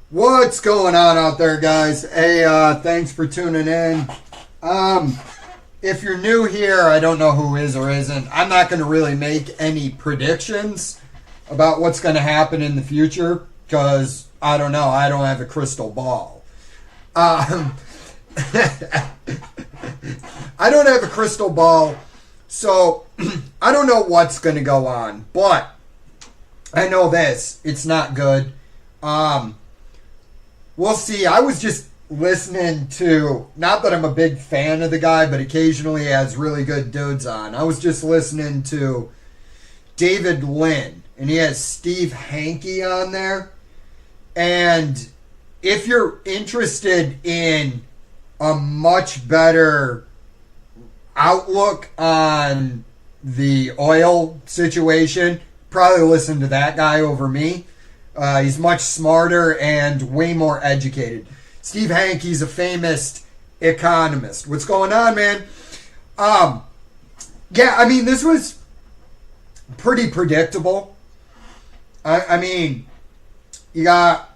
What's going on out there, guys? Hey, thanks for tuning in. If you're new here, I don't know who is or isn't. I'm not going to really make any predictions about what's going to happen in the future because I don't know. I don't have a crystal ball. I don't have a crystal ball, so I don't know what's going to go on. But I know this. It's not good. We'll see. I was just listening to, not that I'm a big fan of the guy, but occasionally he has really good dudes on. I was just listening to David Lynn, and he has Steve Hanke on there. And if you're interested in a much better outlook on the oil situation, probably listen to that guy over me. He's much smarter and way more educated. Steve Hanke's a famous economist. What's going on, man? Yeah, I mean, this was pretty predictable. I mean, you got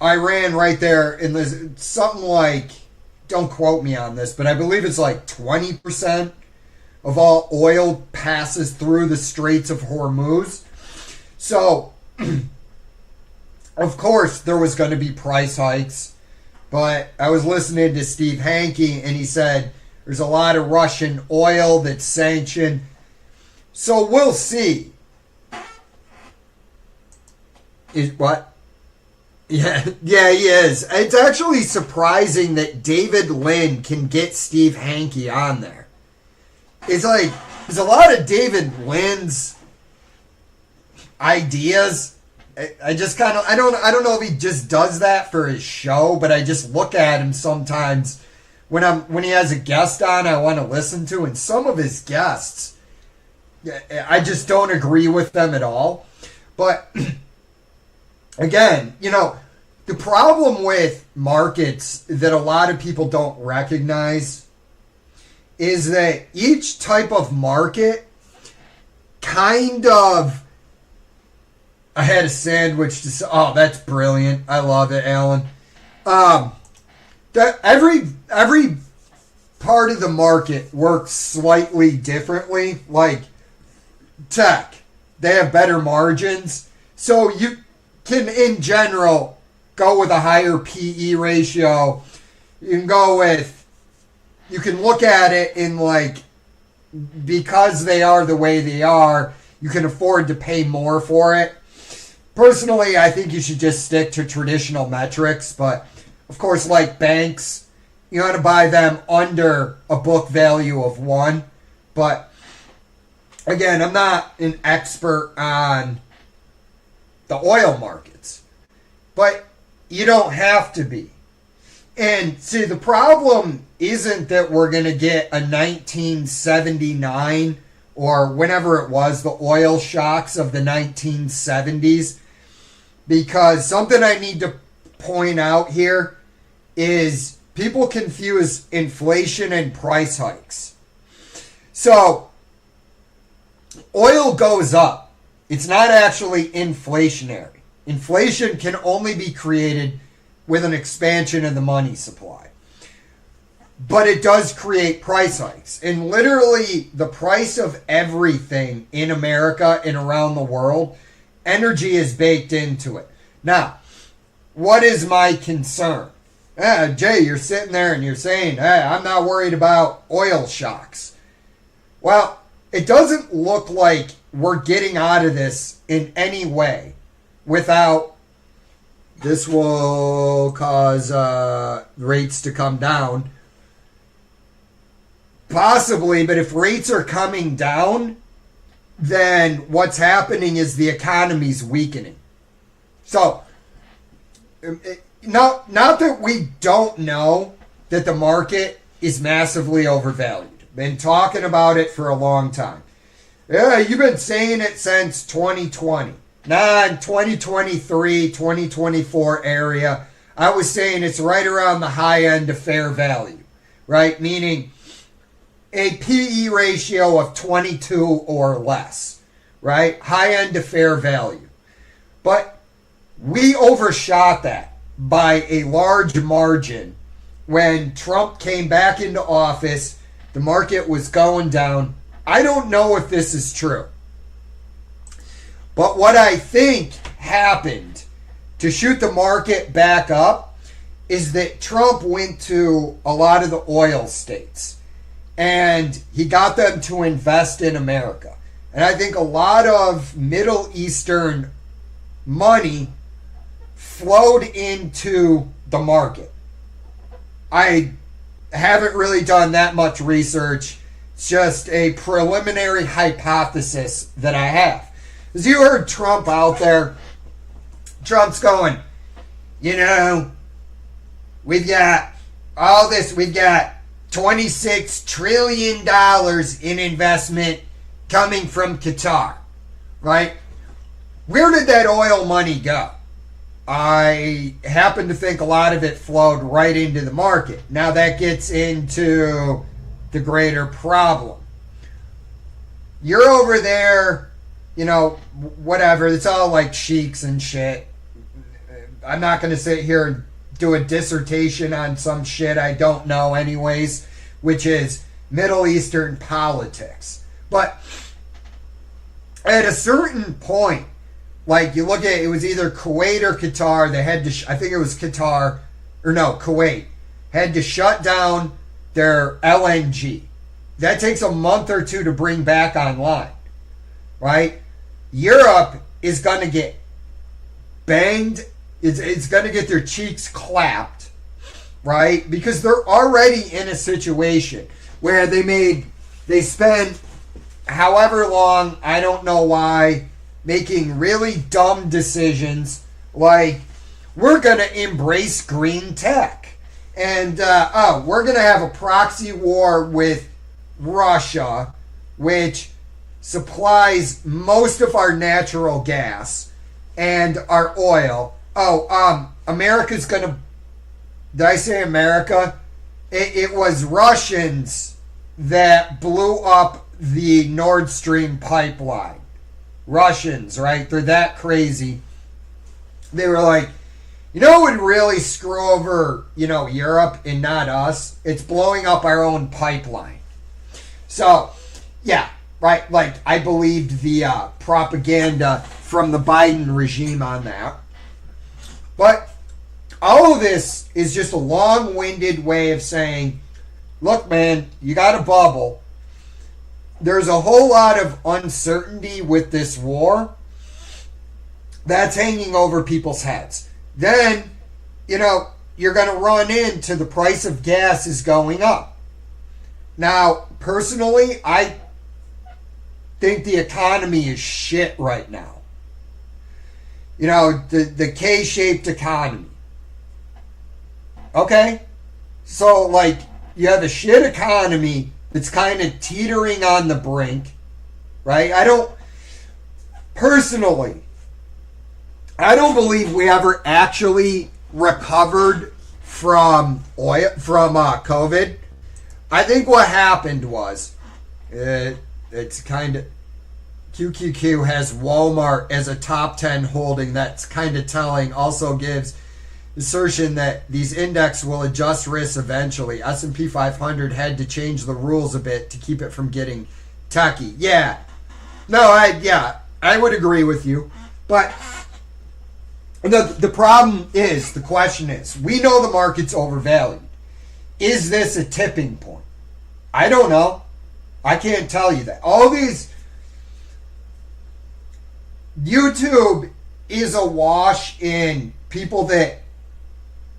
Iran right there in this, something like, don't quote me on this, but I believe it's like 20% of all oil passes through the Straits of Hormuz. So of course, there was going to be price hikes, but I was listening to Steve Hanke, and he said there's a lot of Russian oil that's sanctioned. So we'll see. What? Yeah, he is. It's actually surprising that David Lynn can get Steve Hanke on there. It's like, there's a lot of David Lynn's ideas. I just kind of, I don't know if he just does that for his show, but I just look at him sometimes when he has a guest on I want to listen to, and some of his guests, I just don't agree with them at all. But again, you know, the problem with markets that a lot of people don't recognize is that each type of market kind of, I had a sandwich to. Oh, that's brilliant! I love it, Alan. That every part of the market works slightly differently. Like tech, they have better margins, so you can, in general, go with a higher PE ratio. You can go with. You can look at it in like, because they are the way they are, you can afford to pay more for it. Personally, I think you should just stick to traditional metrics, but of course, like banks, you want to buy them under a book value of 1. But again, I'm not an expert on the oil markets, but you don't have to be. And see, the problem isn't that we're going to get a 1979 or whenever it was, the oil shocks of the 1970s. Because something I need to point out here is people confuse inflation and price hikes. So, oil goes up. It's not actually inflationary. Inflation can only be created with an expansion of the money supply. But it does create price hikes. And literally, the price of everything in America and around the world, energy is baked into it. Now, what is my concern? Jay, you're sitting there and you're saying, hey, I'm not worried about oil shocks. Well, it doesn't look like we're getting out of this in any way without this will cause rates to come down. Possibly, but if rates are coming down, then what's happening is the economy's weakening. So, not that we don't know that the market is massively overvalued. Been talking about it for a long time. Yeah, you've been saying it since 2020. Nah, in 2023, 2024 area, I was saying it's right around the high end of fair value, right? Meaning a PE ratio of 22 or less, right? High end of fair value. But we overshot that by a large margin when Trump came back into office. The market was going down. I don't know if this is true. But what I think happened to shoot the market back up is that Trump went to a lot of the oil states and he got them to invest in America. And I think a lot of Middle Eastern money flowed into the market. I haven't really done that much research. It's just a preliminary hypothesis that I have. As you heard Trump out there, Trump's going, you know, we've got all this, we've got $26 trillion in investment coming from Qatar, right? Where did that oil money go? I happen to think a lot of it flowed right into the market. Now that gets into the greater problem. You're over there, you know, whatever. It's all like sheiks and shit. I'm not going to sit here and do a dissertation on some shit I don't know anyways, which is Middle Eastern politics. But at a certain point, like you look at it was either Kuwait or Qatar, they had to, I think it was Qatar, or no, Kuwait, had to shut down their LNG. That takes a month or two to bring back online, right? Europe is going to get banged. It's going to get their cheeks clapped, right? Because they're already in a situation where they spent however long, I don't know why, making really dumb decisions like, we're going to embrace green tech. And, we're going to have a proxy war with Russia, which supplies most of our natural gas and our oil. America's going to... Did I say America? It was Russians that blew up the Nord Stream pipeline. Russians, right? They're that crazy. They were like, you know what would really screw over, you know, Europe and not us? It's blowing up our own pipeline. So, yeah, right, like, I believed the propaganda from the Biden regime on that. But all of this is just a long-winded way of saying, look, man, you got a bubble. There's a whole lot of uncertainty with this war that's hanging over people's heads. Then, you know, you're going to run into the price of gas is going up. Now, personally, I think the economy is shit right now. You know, the K-shaped economy. Okay? So, like, you have a shit economy that's kind of teetering on the brink, right? I don't believe we ever actually recovered from COVID. I think what happened was, it's kind of, QQQ has Walmart as a top 10 holding. That's kind of telling. Also gives assertion that these index will adjust risks eventually. S&P 500 had to change the rules a bit to keep it from getting tacky. Yeah. No, I would agree with you. But the problem is, the question is, we know the market's overvalued. Is this a tipping point? I don't know. I can't tell you that. All these... YouTube is awash in people that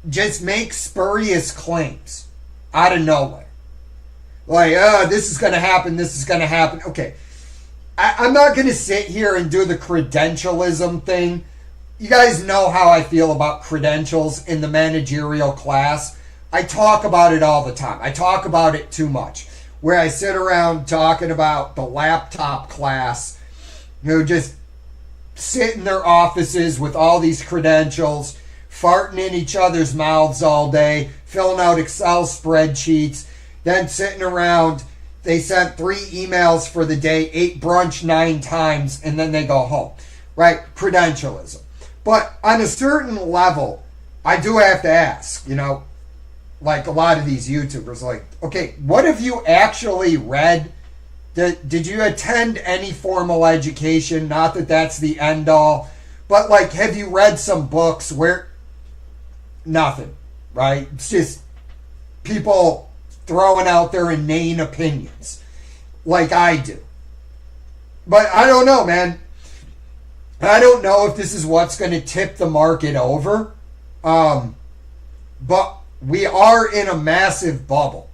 just make spurious claims out of nowhere. Like, this is going to happen, this is going to happen. Okay. I'm not going to sit here and do the credentialism thing. You guys know how I feel about credentials in the managerial class. I talk about it all the time. I talk about it too much. where I sit around talking about the laptop class who just sit in their offices with all these credentials, farting in each other's mouths all day, filling out Excel spreadsheets, then sitting around. They sent 3 emails for the day, ate brunch 9 times, and then they go home. Right? Credentialism. But on a certain level, I do have to ask, like a lot of these YouTubers, like, okay, what have you actually read? Did you attend any formal education? Not that that's the end all, but like, have you read some books where nothing, right? It's just people throwing out their inane opinions like I do. But I don't know, man. I don't know if this is what's going to tip the market over. But we are in a massive bubble.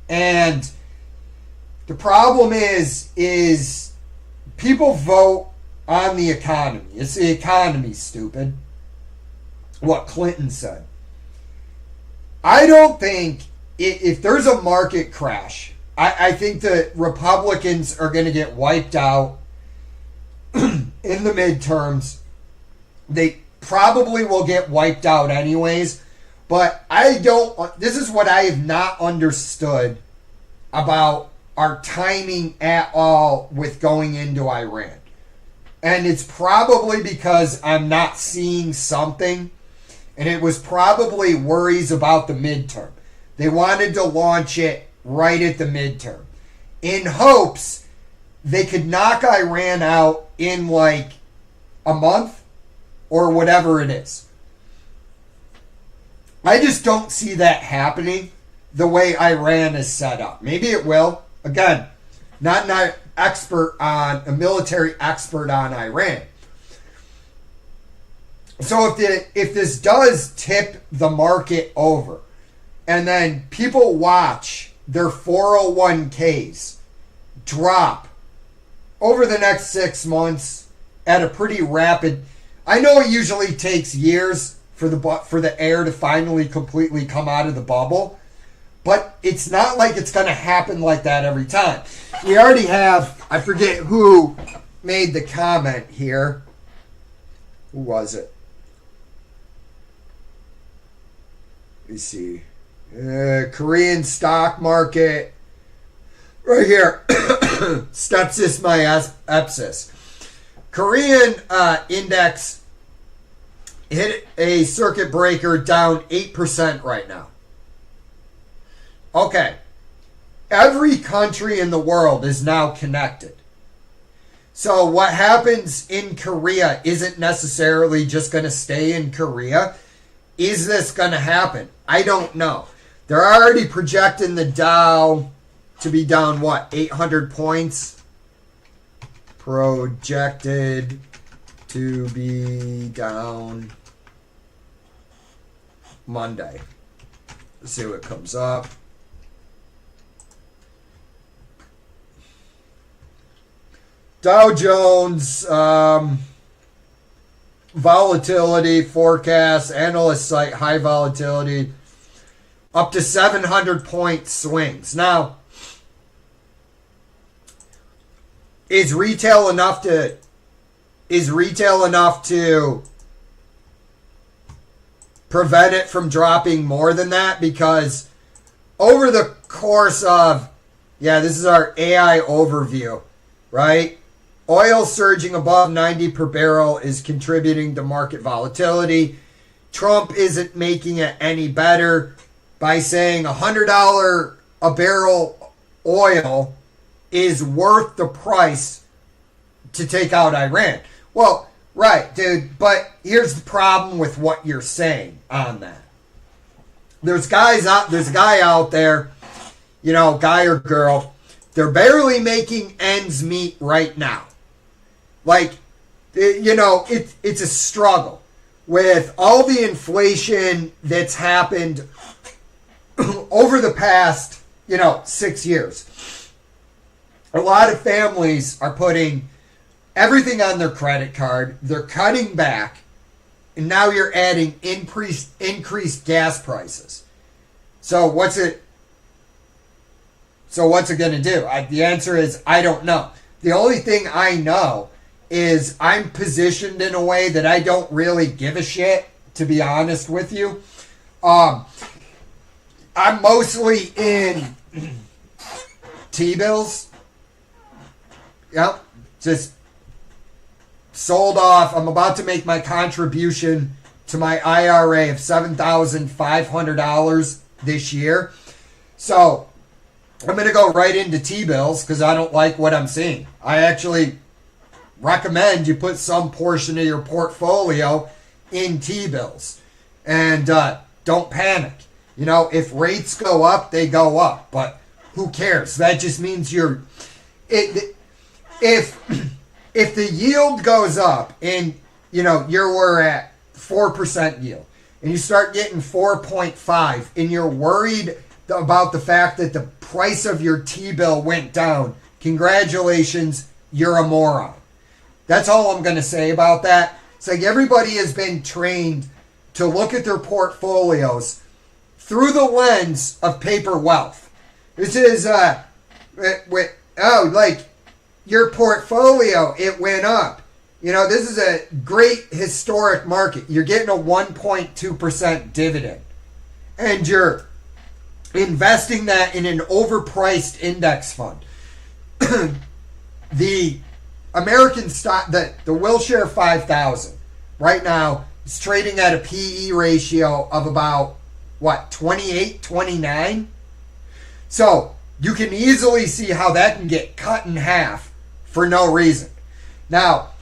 And the problem is people vote on the economy. It's the economy, stupid. What Clinton said. I don't think if there's a market crash, I think the Republicans are going to get wiped out in the midterms. They probably will get wiped out anyways. But this is what I have not understood about our timing at all with going into Iran. And it's probably because I'm not seeing something. And it was probably worries about the midterm. They wanted to launch it right at the midterm in hopes they could knock Iran out in like a month or whatever it is. I just don't see that happening the way Iran is set up. Maybe it will. Again, not a military expert on Iran. So if this does tip the market over, and then people watch their 401ks drop over the next 6 months at a pretty rapid. I know it usually takes years for the air to finally completely come out of the bubble, but it's not like it's going to happen like that every time. We already have, I forget who made the comment here. Who was it? Let me see. Korean stock market. Right here. Stepsis myopsis. Korean index hit a circuit breaker down 8% right now. Okay. Every country in the world is now connected. So what happens in Korea isn't necessarily just going to stay in Korea. Is this going to happen? I don't know. They're already projecting the Dow to be down, 800 points? Projected to be down Monday. Let's see what comes up. Dow Jones, volatility forecast, analysts cite high volatility, up to 700 point swings. Now, is retail enough to prevent it from dropping more than that? Because over the course of, this is our AI overview, right? Oil surging above 90 per barrel is contributing to market volatility. Trump isn't making it any better by saying $100 a barrel oil is worth the price to take out Iran. Well, right, dude, but here's the problem with what you're saying on that. There's a guy out there, guy or girl, they're barely making ends meet right now. Like, it's a struggle with all the inflation that's happened over the past, 6 years. A lot of families are putting everything on their credit card. They're cutting back. And now you're adding increased gas prices. So what's it? So what's it going to do? The answer is I don't know. The only thing I know is I'm positioned in a way that I don't really give a shit, to be honest with you. I'm mostly in T-bills. Yep. Just sold off. I'm about to make my contribution to my IRA of $7,500 this year. So I'm going to go right into T-bills because I don't like what I'm seeing. I actually recommend you put some portion of your portfolio in T-bills. And don't panic. You know, if rates go up, they go up. But who cares? That just means if the yield goes up and, you know, we're at 4% yield and you start getting 4.5 and you're worried about the fact that the price of your T-bill went down, congratulations, you're a moron. That's all I'm going to say about that. It's like everybody has been trained to look at their portfolios through the lens of paper wealth. This is, like your portfolio, it went up. You know, this is a great historic market. You're getting a 1.2% dividend. And you're investing that in an overpriced index fund. The American stock, the Wilshire 5000, right now is trading at a PE ratio of about, 28, 29? So you can easily see how that can get cut in half for no reason. Now,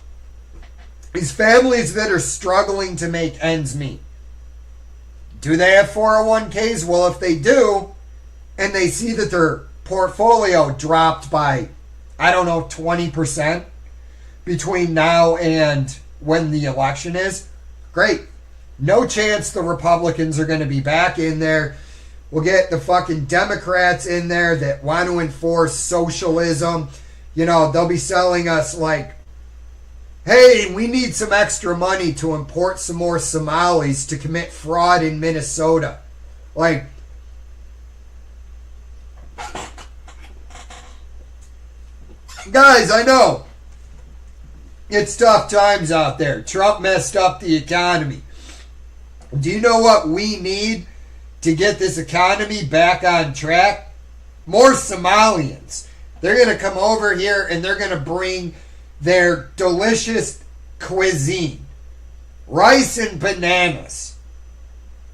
these families that are struggling to make ends meet, do they have 401ks? Well, if they do, and they see that their portfolio dropped by, 20% between now and when the election is, great. No chance the Republicans are going to be back in there. We'll get the fucking Democrats in there that want to enforce socialism. You know, they'll be selling us like, hey, we need some extra money to import some more Somalis to commit fraud in Minnesota. Like, guys, I know it's tough times out there. Trump messed up the economy. Do you know what we need to get this economy back on track? More Somalians. They're going to come over here and they're going to bring their delicious cuisine. Rice and bananas.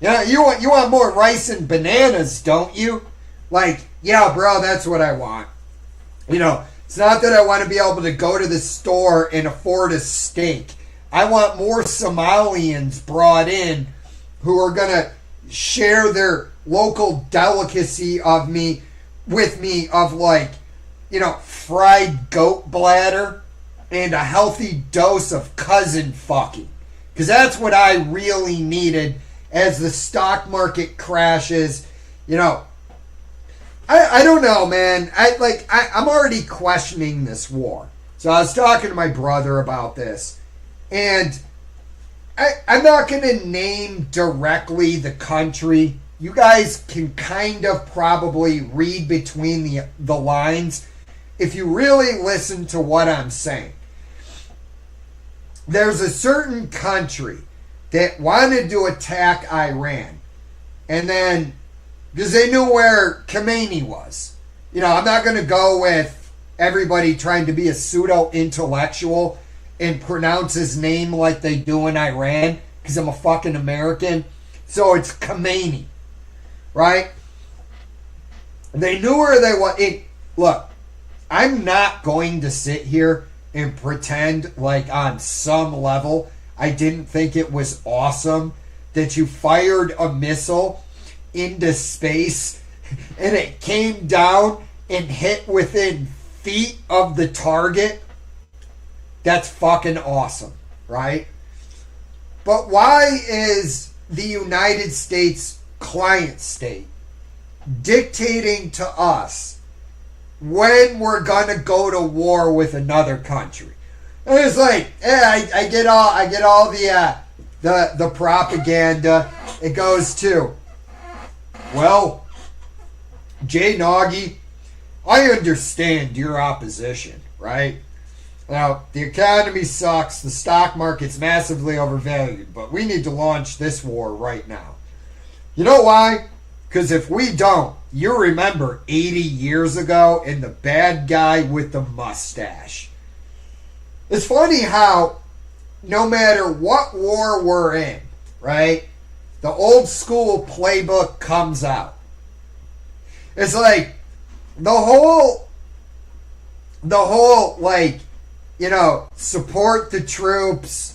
Yeah, you want more rice and bananas, don't you? Like, yeah, bro, that's what I want. You know, it's not that I want to be able to go to the store and afford a steak. I want more Somalians brought in who are going to share their local delicacy of me with me of like, fried goat bladder and a healthy dose of cousin fucking. Because that's what I really needed as the stock market crashes. I don't know, man. I'm already questioning this war. So I was talking to my brother about this. And I'm not going to name directly the country. You guys can kind of probably read between the lines if you really listen to what I'm saying. There's a certain country that wanted to attack Iran. And then, because they knew where Khomeini was. I'm not going to go with everybody trying to be a pseudo-intellectual and pronounce his name like they do in Iran, because I'm a fucking American. So it's Khomeini, right? They knew where they were. Look, I'm not going to sit here and pretend like on some level I didn't think it was awesome that you fired a missile into space and it came down and hit within feet of the target. That's fucking awesome, right? But why is the United States client state dictating to us when we're gonna go to war with another country? And it's like, I get all the propaganda. It goes to, well, Jay Nagy, I understand your opposition, right? Now, the economy sucks, the stock market's massively overvalued, but we need to launch this war right now. You know why? Because if we don't, you remember 80 years ago and the bad guy with the mustache. It's funny how no matter what war we're in, right, the old school playbook comes out. It's like the whole like, you know, support the troops.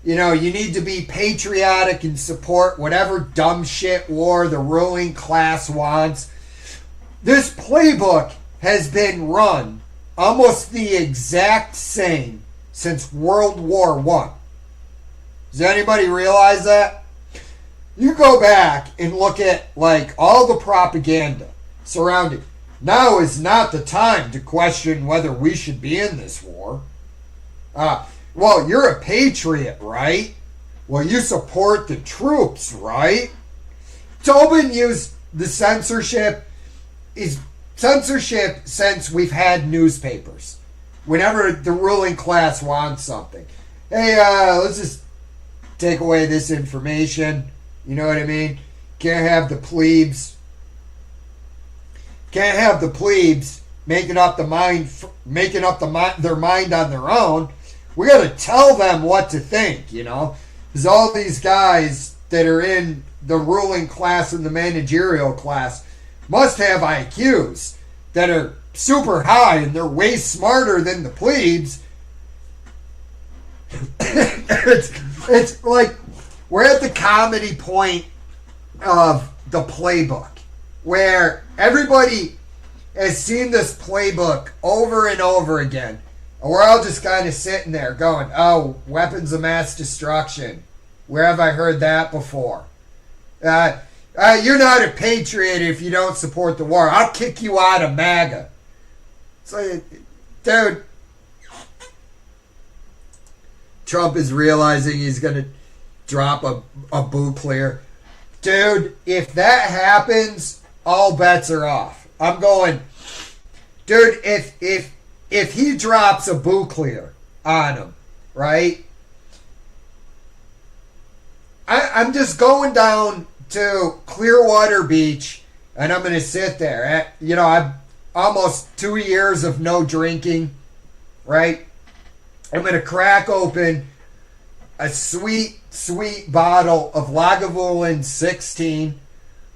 You know, you need to be patriotic and support whatever dumb shit war the ruling class wants. This playbook has been run almost the exact same since World War I. Does anybody realize that? You go back and look at, like, all the propaganda surrounding. Now is not the time to question whether we should be in this war. Well, you're a patriot, right? Well, you support the troops, right? Tobin used the censorship since we've had newspapers. Whenever the ruling class wants something. Hey, let's just take away this information. You know what I mean? Can't have the plebes making up their mind on their own. We got to tell them what to think, you know? Because all these guys that are in the ruling class and the managerial class must have IQs that are super high and they're way smarter than the plebes. It's like we're at the comedy point of the playbook where everybody has seen this playbook over and over again. And we're all just kind of sitting there going, oh, weapons of mass destruction. Where have I heard that before? You're not a patriot if you don't support the war. I'll kick you out of MAGA. It's like, dude, Trump is realizing he's going to drop a boo clear. Dude, if that happens, all bets are off. I'm going, dude, if he drops a boo clear on him, right? I'm just going down to Clearwater Beach and I'm going to sit there. You know, I've almost 2 years of no drinking, right? I'm going to crack open a sweet, sweet bottle of Lagavulin 16.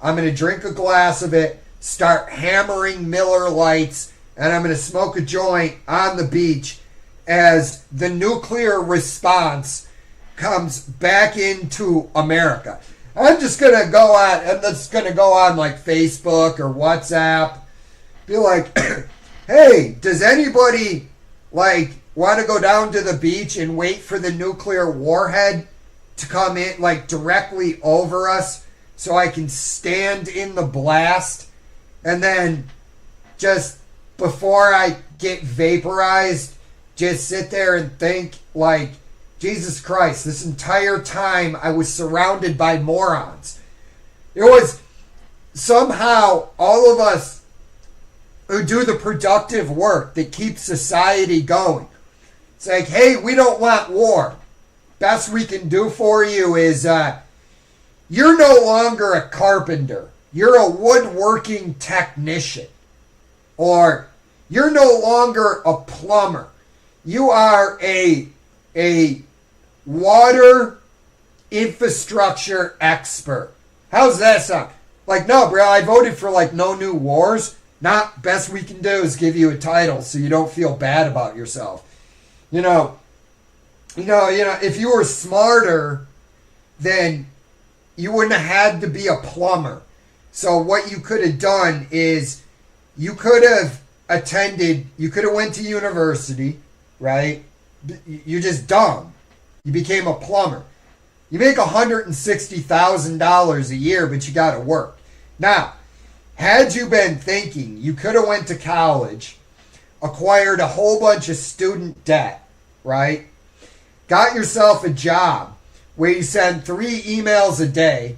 I'm going to drink a glass of it, start hammering Miller Lights, and I'm going to smoke a joint on the beach as the nuclear response comes back into America. I'm just going to go on like Facebook or WhatsApp, be like, hey, does anybody like want to go down to the beach and wait for the nuclear warhead to come in like directly over us so I can stand in the blast and then just before I get vaporized, just sit there and think like, Jesus Christ, this entire time I was surrounded by morons. It was somehow all of us who do the productive work that keeps society going. It's like, hey, we don't want war. Best we can do for you is you're no longer a carpenter. You're a woodworking technician. Or you're no longer a plumber. You are a water infrastructure expert. How's that sound? Like, no, bro, I voted for like no new wars. Not best we can do is give you a title so you don't feel bad about yourself. You know, if you were smarter, then you wouldn't have had to be a plumber. So what you could have done is you could have went to university, right? You're just dumb. You became a plumber. You make $160,000 a year, but you got to work. Now, had you been thinking, you could have went to college, acquired a whole bunch of student debt, right? Got yourself a job where you send 3 emails a day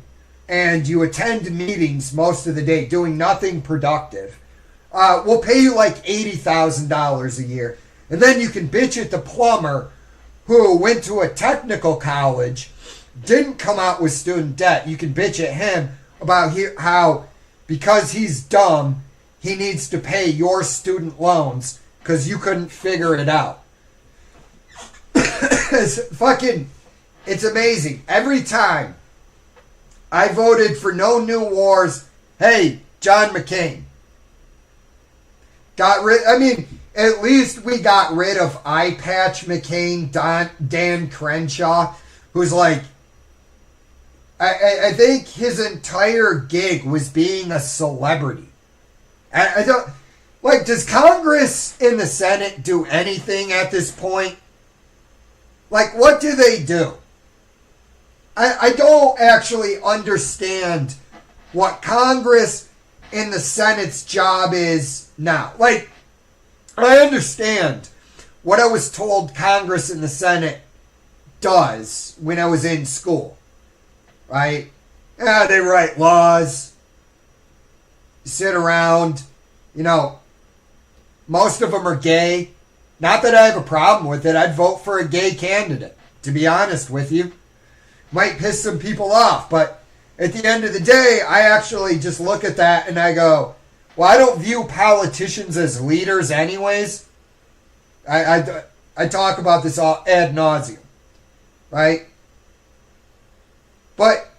and you attend meetings most of the day, doing nothing productive. we'll pay you like $80,000 a year. And then you can bitch at the plumber who went to a technical college, didn't come out with student debt. You can bitch at him about how, because he's dumb, he needs to pay your student loans because you couldn't figure it out. It's amazing. Every time I voted for no new wars, hey, John McCain. At least we got rid of Eye Patch McCain, Dan Crenshaw, who's like, I think his entire gig was being a celebrity. I don't, like, does Congress and the Senate do anything at this point? Like, what do they do? I don't actually understand what Congress and the Senate's job is now. Like, I understand what I was told Congress and the Senate does when I was in school. Right? Yeah, they write laws, sit around, most of them are gay. Not that I have a problem with it. I'd vote for a gay candidate, to be honest with you. Might piss some people off, but at the end of the day, I actually just look at that and I go, well, I don't view politicians as leaders anyways. I talk about this all ad nauseum, right? But,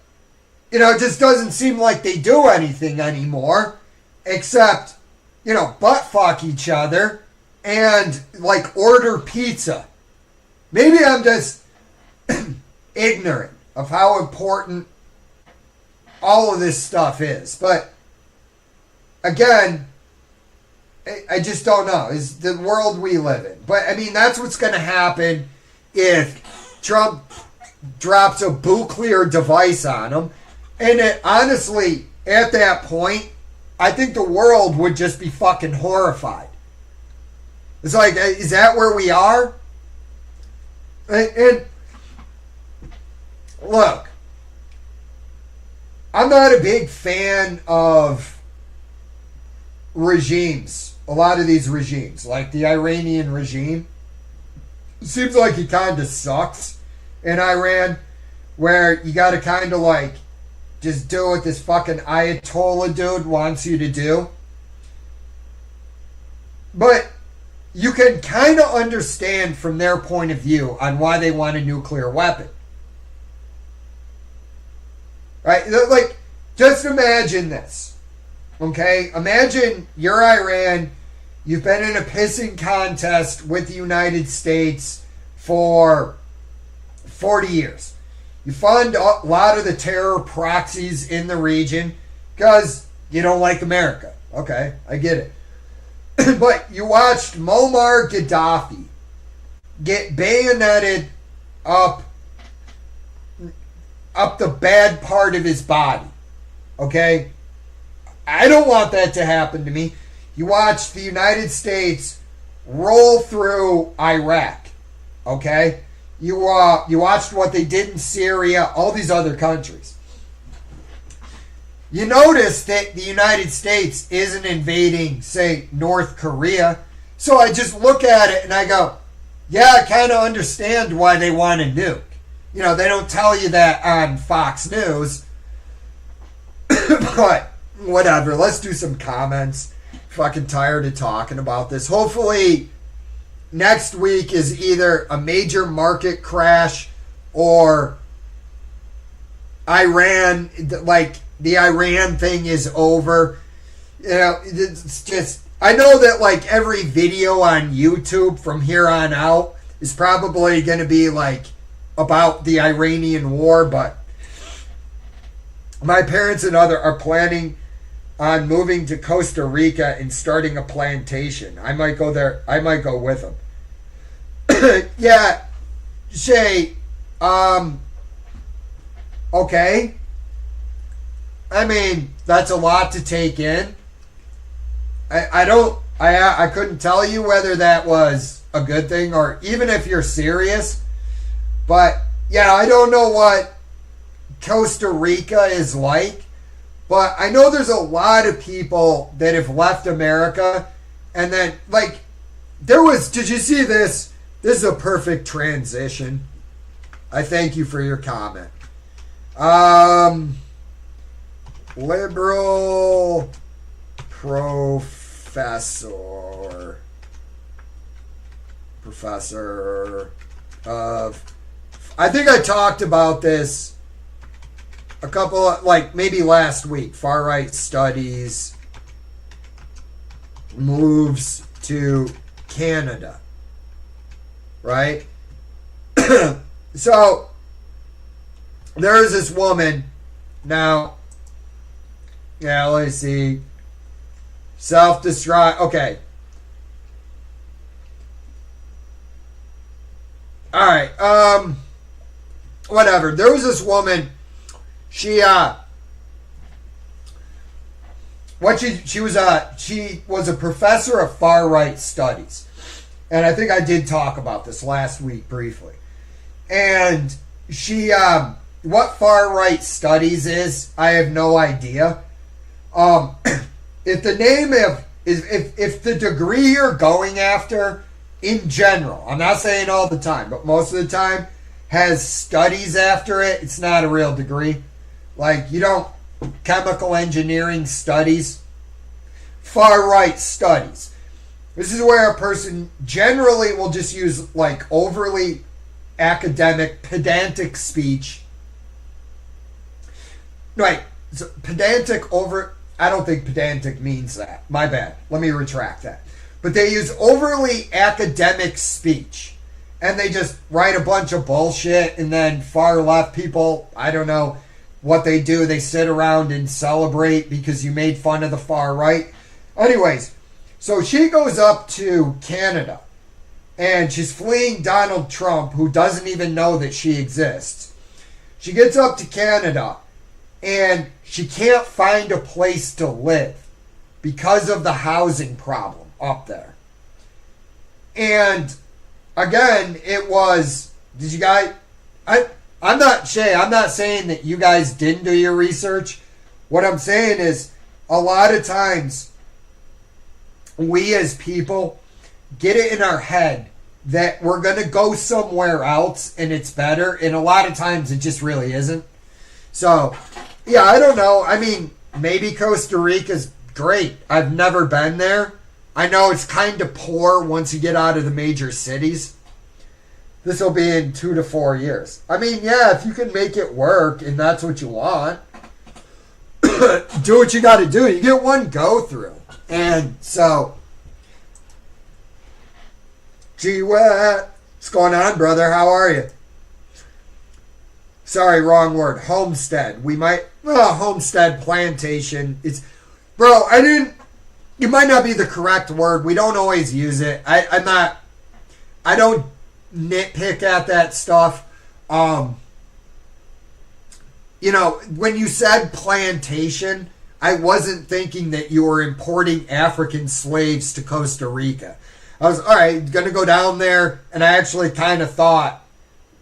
it just doesn't seem like they do anything anymore except, butt fuck each other and, like, order pizza. Maybe I'm just ignorant of how important all of this stuff is. But, again, I just don't know. It's the world we live in. But, that's what's going to happen if Trump drops a nuclear device on him. And honestly, at that point, I think the world would just be fucking horrified. It's like, is that where we are? And look, I'm not a big fan of regimes. A lot of these regimes, like the Iranian regime, it seems like it kind of sucks in Iran, where you got to kind of like just do what this fucking Ayatollah dude wants you to do. But you can kind of understand from their point of view on why they want a nuclear weapon. Right? Like, just imagine this. Okay? Imagine you're Iran. You've been in a pissing contest with the United States for 40 years. You fund a lot of the terror proxies in the region because you don't like America. Okay, I get it. But you watched Muammar Gaddafi get bayoneted up the bad part of his body. Okay? I don't want that to happen to me. You watched the United States roll through Iraq. Okay? You watched what they did in Syria, all these other countries. You notice that the United States isn't invading, say, North Korea. So I just look at it and I go, yeah, I kind of understand why they want a nuke. They don't tell you that on Fox News. But whatever, let's do some comments. Fucking tired of talking about this. Hopefully next week is either a major market crash or Iran, like the Iran thing is over. It's just, I know that like every video on YouTube from here on out is probably going to be like about the Iranian war, but my parents and other are planning on moving to Costa Rica and starting a plantation. I might go there. I might go with them. Yeah, Shay, okay. That's a lot to take in. I couldn't tell you whether that was a good thing or even if you're serious. But, yeah, I don't know what Costa Rica is like. But I know there's a lot of people that have left America, and then, like, did you see this? This is a perfect transition. I thank you for your comment. Liberal professor of, I think I talked about this a couple of, like, maybe last week. Far right studies moves to Canada, right? So there's this woman now. Yeah, let's see. Self-destruct. Okay. All right. Whatever. There was this woman. She was a professor of far right studies, and I think I did talk about this last week briefly. And she, what far right studies is, I have no idea. If the name of if the degree you're going after in general, I'm not saying all the time, but most of the time, has studies after it, it's not a real degree. Like, you don't, chemical engineering studies, far right studies. This is where a person generally will just use, like, overly academic, pedantic speech. Right. So I don't think pedantic means that. My bad. Let me retract that. But they use overly academic speech. And they just write a bunch of bullshit, and then far left people, I don't know what they do. They sit around and celebrate because you made fun of the far right. Anyways, so she goes up to Canada, and she's fleeing Donald Trump, who doesn't even know that she exists. She gets up to Canada, and she can't find a place to live because of the housing problem up there. And again, it was, did you guys, I'm not saying that you guys didn't do your research. What I'm saying is, a lot of times, we as people get it in our head that we're going to go somewhere else and it's better, and a lot of times it just really isn't. So, yeah, I don't know. I mean, maybe Costa Rica's great. I've never been there. I know it's kind of poor once you get out of the major cities. This will be in 2 to 4 years. I mean, yeah, if you can make it work and that's what you want, do what you got to do. You get one go through. And so, gee, what's going on, brother? How are you? Sorry, wrong word. Homestead. Homestead, plantation. It's, bro, it might not be the correct word. We don't always use it. I don't nitpick at that stuff. When you said plantation, I wasn't thinking that you were importing African slaves to Costa Rica. I was, all right, going to go down there, and I actually kind of thought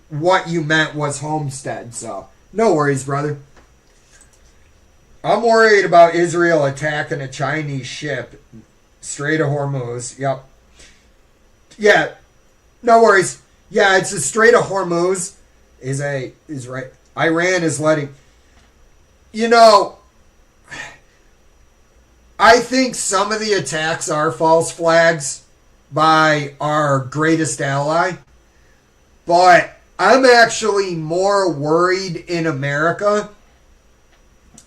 what you meant was homestead. So, no worries, brother. I'm worried about Israel attacking a Chinese ship, Strait of Hormuz. Yep. Yeah, no worries. Yeah, it's the Strait of Hormuz is right. Iran is letting. I think some of the attacks are false flags by our greatest ally, but I'm actually more worried in America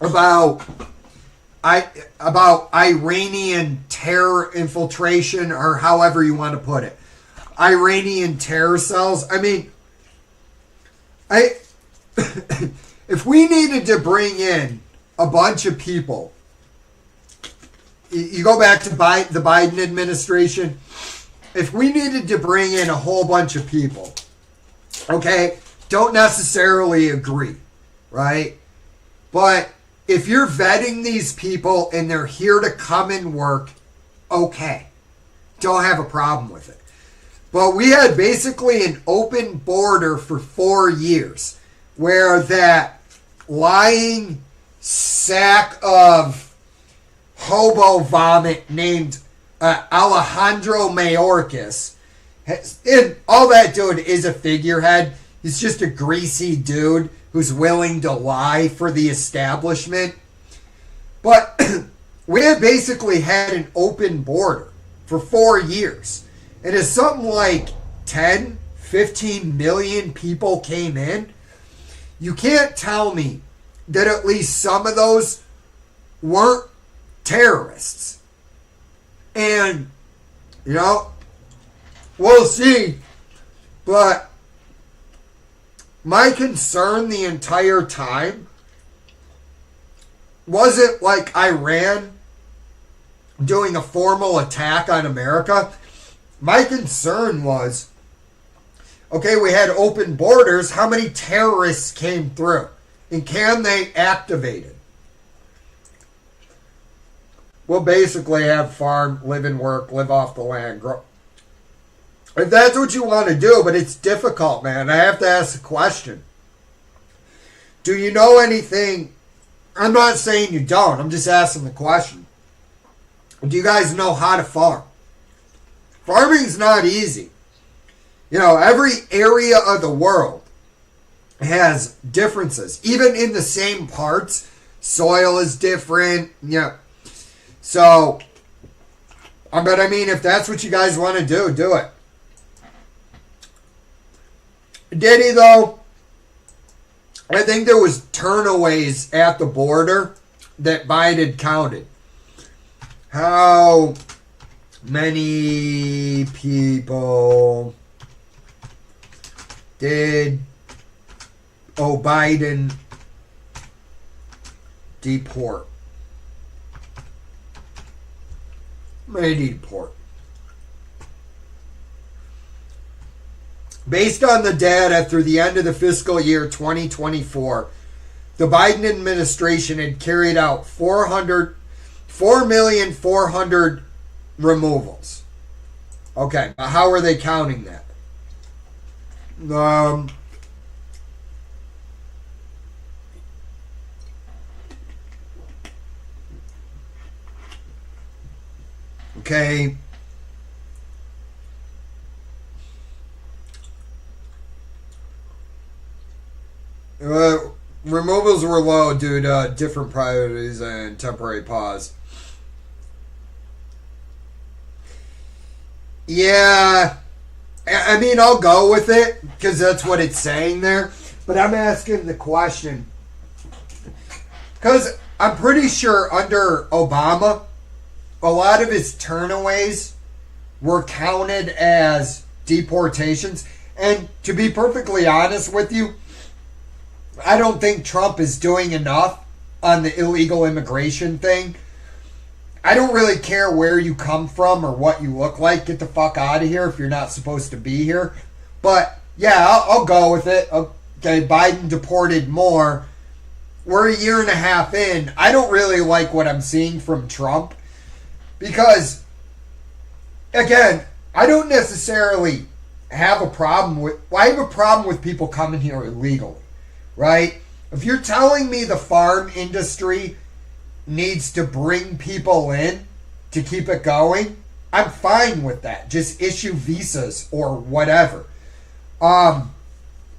about Iranian terror infiltration, or however you want to put it. Iranian terror cells. I mean, if we needed to bring in a bunch of people, you go back to the Biden administration, if we needed to bring in a whole bunch of people, okay, don't necessarily agree, right? But if you're vetting these people and they're here to come and work, okay, don't have a problem with it. But we had basically an open border for 4 years where that lying sack of hobo vomit named Alejandro Mayorkas. And all that dude is a figurehead. He's just a greasy dude who's willing to lie for the establishment. But we had basically had an open border for 4 years. And as something like 10, 15 million people came in, you can't tell me that at least some of those weren't terrorists. And, you know, we'll see. But my concern the entire time wasn't like Iran doing a formal attack on America. My concern was, okay, we had open borders. How many terrorists came through? And can they activate it? We'll basically have farm, live and work, live off the land, grow. If that's what you want to do, but it's difficult, man. I have to ask the question. Do you know anything? I'm not saying you don't. I'm just asking the question. Do you guys know how to farm? Farming's not easy. You know, every area of the world has differences. Even in the same parts, soil is different. Yeah. So, but I mean, if that's what you guys want to do, do it. Did he, though? I think there was turnaways at the border that Biden counted. How many people did Biden deport? Many deport. Based on the data through the end of the fiscal year 2024, the Biden administration had carried out 4,400,000 removals. Okay, how are they counting that? Okay. Removals were low due to different priorities and temporary pause. Yeah, I mean, I'll go with it because that's what it's saying there. But I'm asking the question because I'm pretty sure under Obama, a lot of his turnaways were counted as deportations. And to be perfectly honest with you, I don't think Trump is doing enough on the illegal immigration thing. I don't really care where you come from or what you look like. Get the fuck out of here if you're not supposed to be here. But, yeah, I'll go with it. Okay, Biden deported more. We're a year and a half in. I don't really like what I'm seeing from Trump. Because, again, I don't necessarily have a problem with... Well, I have a problem with people coming here illegally. Right? If you're telling me the farm industry needs to bring people in to keep it going, I'm fine with that. Just issue visas or whatever.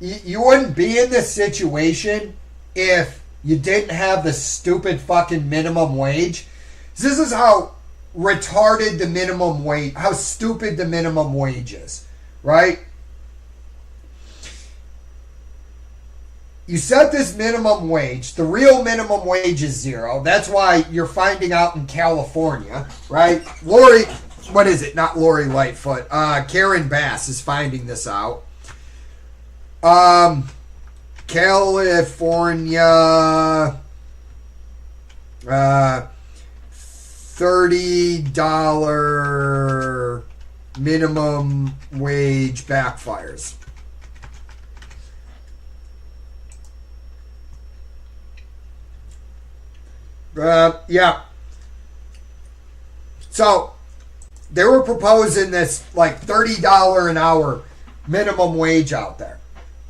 You wouldn't be in this situation if you didn't have the stupid fucking minimum wage. This is how retarded the minimum wage, how stupid the minimum wage is. Right? You set this minimum wage. The real minimum wage is $0. That's why you're finding out in California, right? Lori, what is it? Not Lori Lightfoot. Karen Bass is finding this out. California, $30 minimum wage backfires. Yeah. So, they were proposing this, like, $30 an hour minimum wage out there.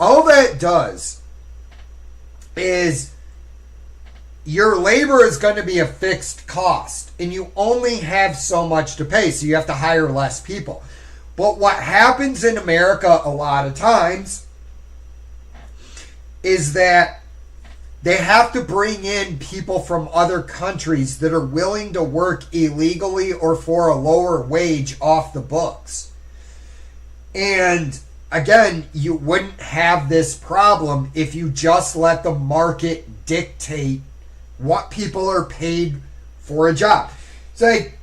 All that does is your labor is going to be a fixed cost, and you only have so much to pay, so you have to hire less people. But what happens in America a lot of times is that they have to bring in people from other countries that are willing to work illegally or for a lower wage off the books. And again, you wouldn't have this problem if you just let the market dictate what people are paid for a job. It's like,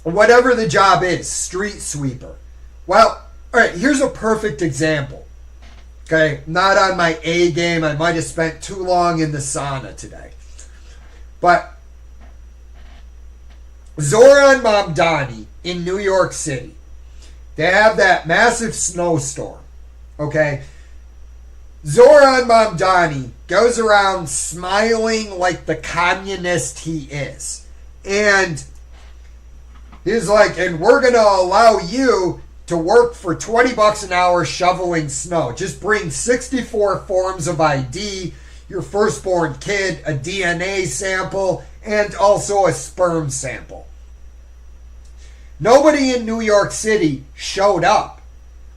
whatever the job is, street sweeper. Well, all right, here's a perfect example. Okay, not on my A game. I might have spent too long in the sauna today. But Zoran Mamdani in New York City, they have that massive snowstorm. Okay, Zoran Mamdani goes around smiling like the communist he is. And he's like, and we're going to allow you to work for $20 an hour shoveling snow. Just bring 64 forms of ID, your firstborn kid, a DNA sample, and also a sperm sample. Nobody in New York City showed up.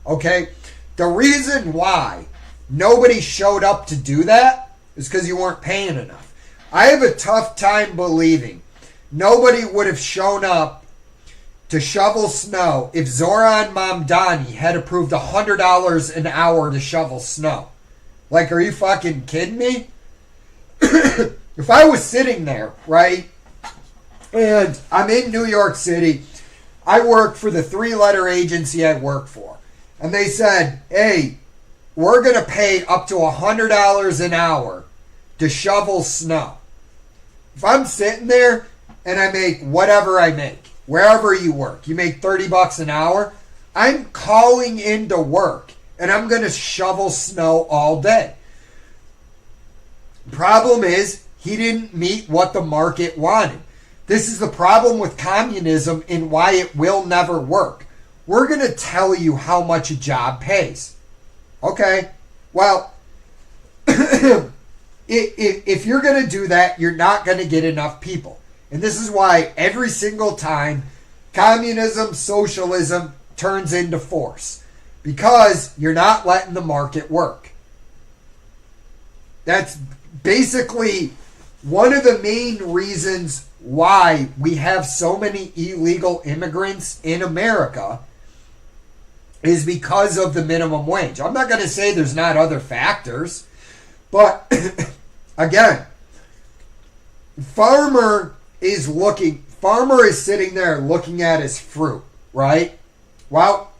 Okay? The reason why nobody showed up to do that is because you weren't paying enough. I have a tough time believing nobody would have shown up to shovel snow if Zoran Mamdani had approved $100 an hour to shovel snow. Like, are you fucking kidding me? If I was sitting there, right, and I'm in New York City, I work for the 3-letter agency I work for, and they said, hey, we're going to pay up to $100 an hour to shovel snow. If I'm sitting there and I make whatever I make, wherever you work, you make $30 an hour, I'm calling into work and I'm going to shovel snow all day. Problem is, he didn't meet what the market wanted. This is the problem with communism and why it will never work. We're going to tell you how much a job pays. Okay, well, if you're going to do that, you're not going to get enough people. And this is why every single time communism, socialism turns into force. Because you're not letting the market work. That's basically one of the main reasons why we have so many illegal immigrants in America is because of the minimum wage. I'm not going to say there's not other factors, but again, farmer is sitting there looking at his fruit, right? Well,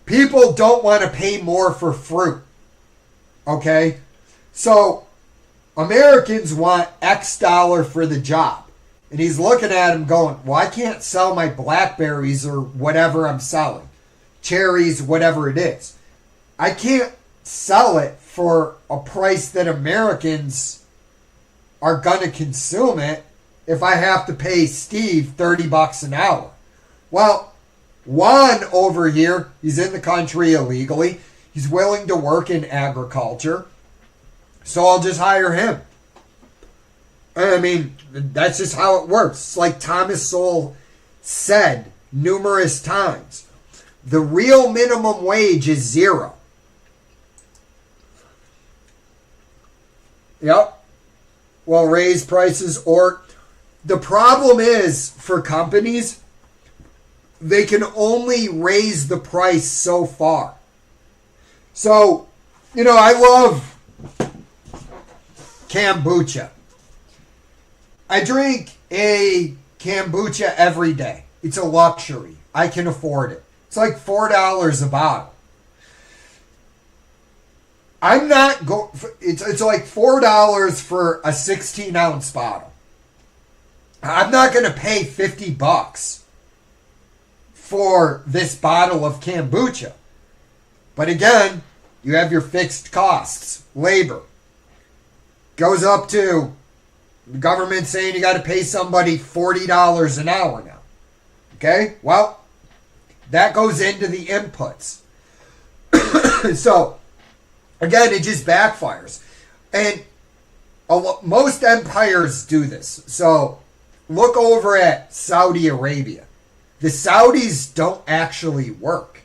people don't want to pay more for fruit, okay? So Americans want X dollar for the job. And he's looking at him going, well, I can't sell my blackberries or whatever I'm selling. Cherries, whatever it is. I can't sell it for a price that Americans are going to consume it if I have to pay Steve $30 an hour. Well, Juan over here, he's in the country illegally. He's willing to work in agriculture. So I'll just hire him. I mean, that's just how it works. It's like Thomas Sowell said numerous times. The real minimum wage is $0. Yep. Well, raise prices, or the problem is for companies, they can only raise the price so far. So, I love kombucha. I drink a kombucha every day. It's a luxury. I can afford it. It's like $4 a bottle. I'm not going. It's like $4 for a 16-ounce bottle. I'm not going to pay $50 for this bottle of kombucha. But again, you have your fixed costs. Labor goes up to the government saying you got to pay somebody $40 an hour now. Okay? Well, that goes into the inputs. So, again, it just backfires. And most empires do this. So look over at Saudi Arabia. The Saudis don't actually work.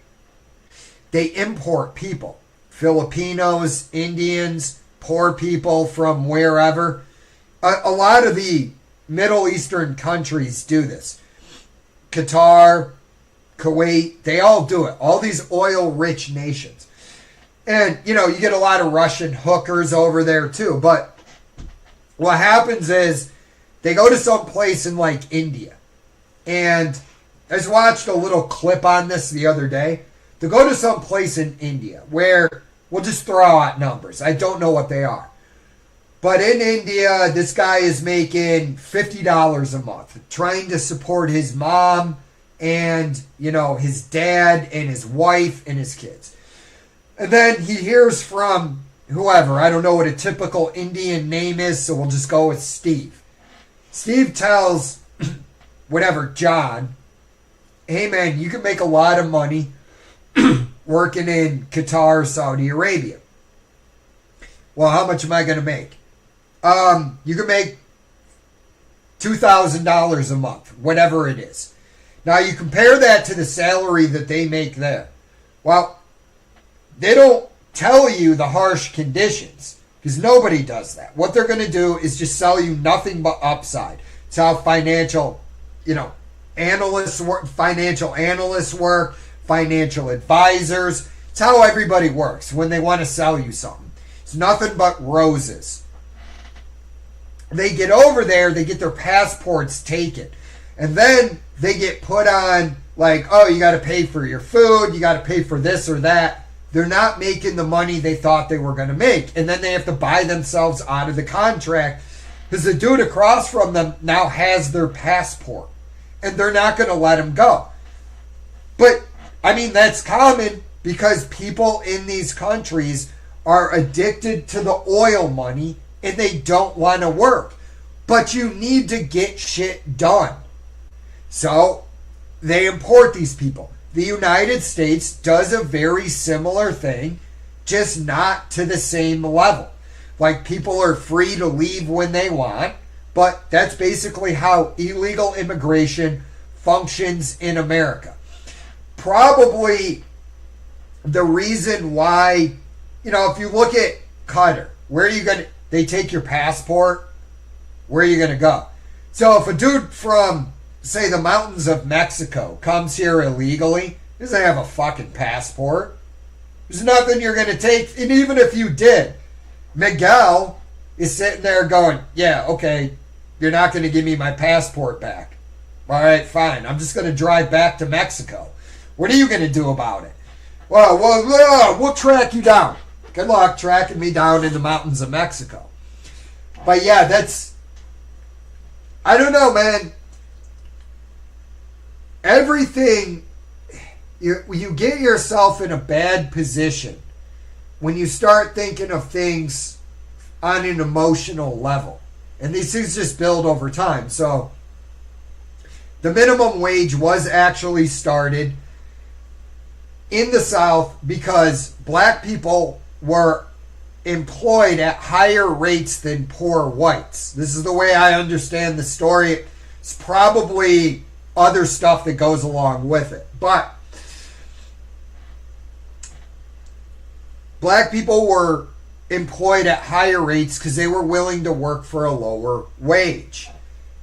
They import people. Filipinos, Indians, poor people from wherever. A lot of the Middle Eastern countries do this. Qatar, Kuwait, they all do it. All these oil-rich nations. And, you get a lot of Russian hookers over there too. But what happens is they go to some place in like India. And I just watched a little clip on this the other day. To go to some place in India where we'll just throw out numbers. I don't know what they are. But in India, this guy is making $50 a month, trying to support his mom and, his dad and his wife and his kids. And then he hears from whoever. I don't know what a typical Indian name is, so we'll just go with Steve. Steve tells John, hey man, you can make a lot of money working in Qatar, Saudi Arabia. Well, how much am I going to make? You can make $2,000 a month, whatever it is. Now, you compare that to the salary that they make there. Well, they don't tell you the harsh conditions because nobody does that. What they're going to do is just sell you nothing but upside. It's how financial analysts work, financial advisors. It's how everybody works when they want to sell you something. It's nothing but roses. They get over there, they get their passports taken. And then they get put on like, oh, you got to pay for your food, you got to pay for this or that. They're not making the money they thought they were going to make. And then they have to buy themselves out of the contract because the dude across from them now has their passport. And they're not going to let him go. But that's common because people in these countries are addicted to the oil money and they don't want to work. But you need to get shit done. So they import these people. The United States does a very similar thing, just not to the same level. Like people are free to leave when they want, but that's basically how illegal immigration functions in America. Probably the reason why, if you look at Qatar, where are you going to, they take your passport, where are you going to go? So if a dude from, say, the mountains of Mexico comes here illegally, he doesn't have a fucking passport. There's nothing you're going to take. And even if you did, Miguel is sitting there going, yeah, okay, you're not going to give me my passport back. All right, fine. I'm just going to drive back to Mexico. What are you going to do about it? Well, we'll track you down. Good luck tracking me down in the mountains of Mexico. But yeah, I don't know, man. Everything, you get yourself in a bad position when you start thinking of things on an emotional level. And these things just build over time. So the minimum wage was actually started in the South because black people were employed at higher rates than poor whites. This is the way I understand the story. It's probably other stuff that goes along with it. But black people were employed at higher rates because they were willing to work for a lower wage.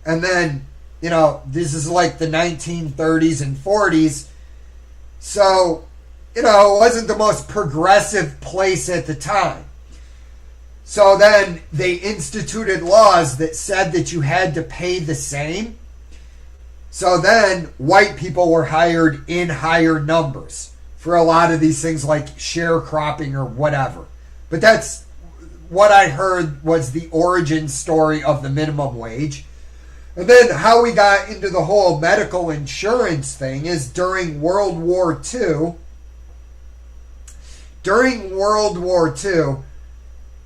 And then, this is like the 1930s and 40s. So, it wasn't the most progressive place at the time. So then they instituted laws that said that you had to pay the same. So then white people were hired in higher numbers for a lot of these things like sharecropping or whatever. But that's what I heard was the origin story of the minimum wage. And then how we got into the whole medical insurance thing is during World War II. During World War II,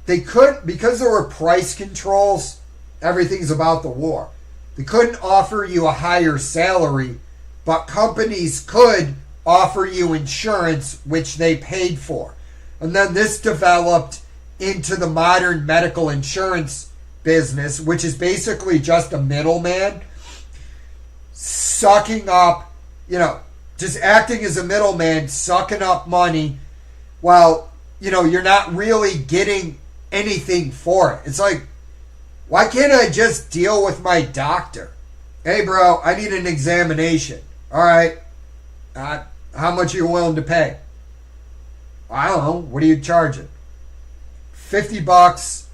they couldn't, because there were price controls, everything's about the war. They couldn't offer you a higher salary, but companies could offer you insurance, which they paid for. And then this developed into the modern medical insurance business, which is basically just a middleman sucking up, just acting as a middleman, sucking up money while, you're not really getting anything for it. It's like, why can't I just deal with my doctor? Hey, bro, I need an examination. All right. How much are you willing to pay? I don't know. What are you charging? $50.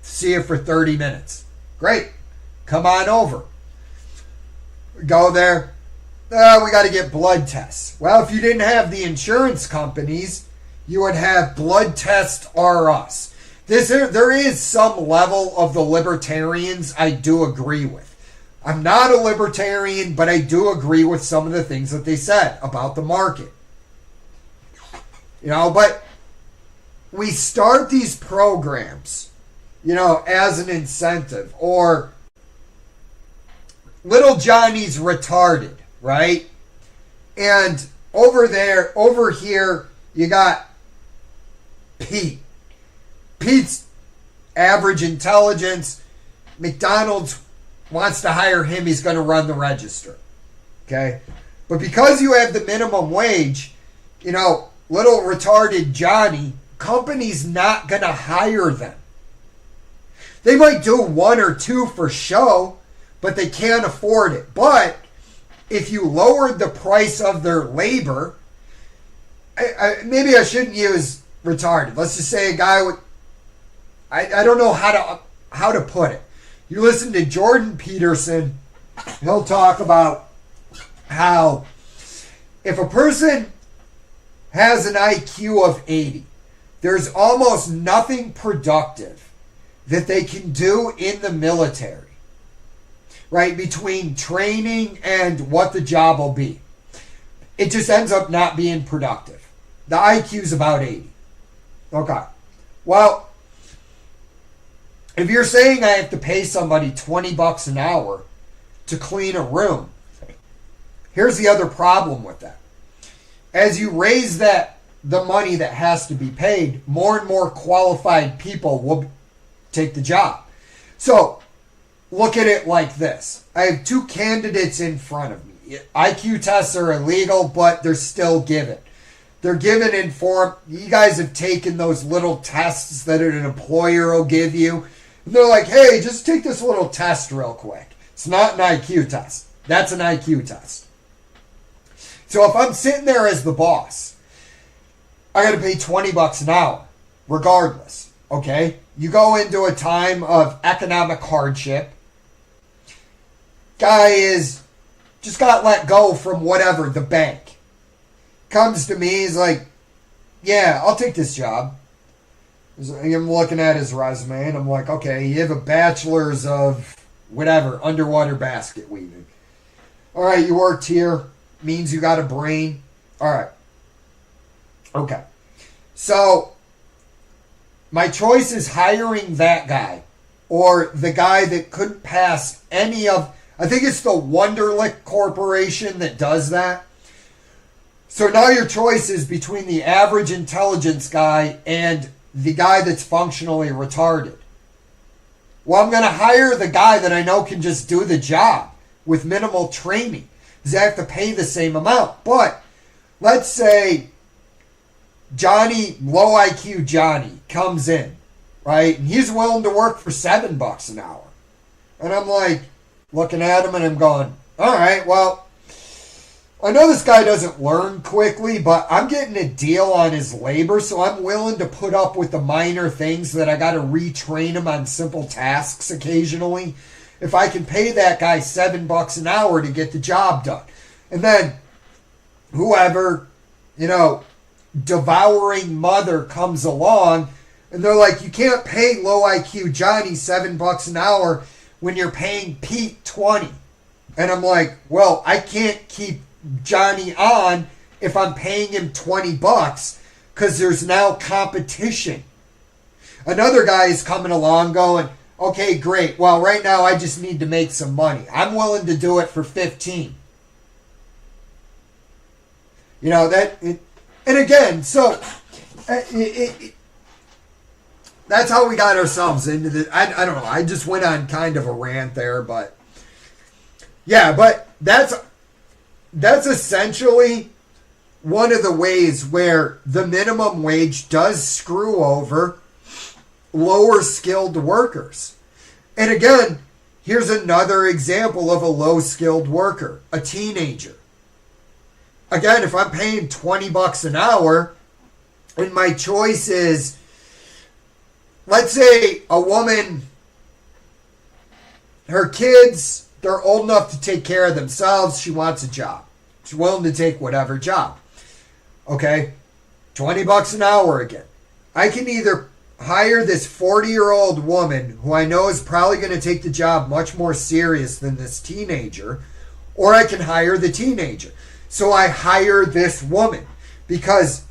See you for 30 minutes. Great. Come on over. Go there. We got to get blood tests. Well, if you didn't have the insurance companies, you would have Blood Test R Us. There is some level of the libertarians I do agree with. I'm not a libertarian, but I do agree with some of the things that they said about the market. But we start these programs, as an incentive, or little Johnny's retarded, right? And over here, you got Pete. Pete's average intelligence. McDonald's wants to hire him. He's going to run the register. Okay? But because you have the minimum wage, little retarded Johnny, company's not going to hire them. They might do one or two for show, but they can't afford it. But if you lowered the price of their labor, maybe I shouldn't use retarded. Let's just say a guy with, I don't know how to put it. You listen to Jordan Peterson, he'll talk about how if a person has an IQ of 80, there's almost nothing productive that they can do in the military, right? Between training and what the job will be. It just ends up not being productive. The IQ's about 80. Okay. Well, if you're saying I have to pay somebody $20 an hour to clean a room, here's the other problem with that. As you raise the money that has to be paid, more and more qualified people will take the job. So, look at it like this. I have two candidates in front of me. IQ tests are illegal, but they're still given. They're given in form. You guys have taken those little tests that an employer will give you. And they're like, hey, just take this little test real quick. It's not an IQ test. That's an IQ test. So if I'm sitting there as the boss, I got to pay $20 an hour, regardless. Okay? You go into a time of economic hardship. Guy is just got let go from whatever, the bank. Comes to me, he's like, yeah, I'll take this job. I'm looking at his resume and I'm like, okay, you have a bachelor's of whatever, underwater basket weaving. All right, you worked here, means you got a brain. All right. Okay. So, my choice is hiring that guy or the guy that couldn't pass any of, I think it's the Wunderlich Corporation that does that. So now your choice is between the average intelligence guy and the guy that's functionally retarded. Well, I'm going to hire the guy that I know can just do the job with minimal training, because I have to pay the same amount. But let's say Johnny, low IQ Johnny, comes in, right? And he's willing to work for $7 an hour. And I'm like, looking at him and I'm going, all right, well, I know this guy doesn't learn quickly, but I'm getting a deal on his labor, so I'm willing to put up with the minor things that I got to retrain him on simple tasks occasionally. If I can pay that guy $7 an hour to get the job done. And then whoever, devouring mother comes along and they're like, you can't pay low IQ Johnny $7 an hour when you're paying Pete $20. And I'm like, well, I can't keep Johnny on if I'm paying him $20 because there's now competition. Another guy is coming along going, okay, great. Well, right now I just need to make some money. I'm willing to do it for 15. And again, so that's how we got ourselves into the. I don't know. I just went on kind of a rant there, but yeah, but that's essentially one of the ways where the minimum wage does screw over lower skilled workers. And again, here's another example of a low skilled worker, a teenager. Again, if I'm paying $20 an hour and my choice is, let's say a woman, her kids, they're old enough to take care of themselves. She wants a job. She's willing to take whatever job. Okay? $20 an hour again. I can either hire this 40-year-old woman who I know is probably going to take the job much more serious than this teenager, or I can hire the teenager. So I hire this woman because,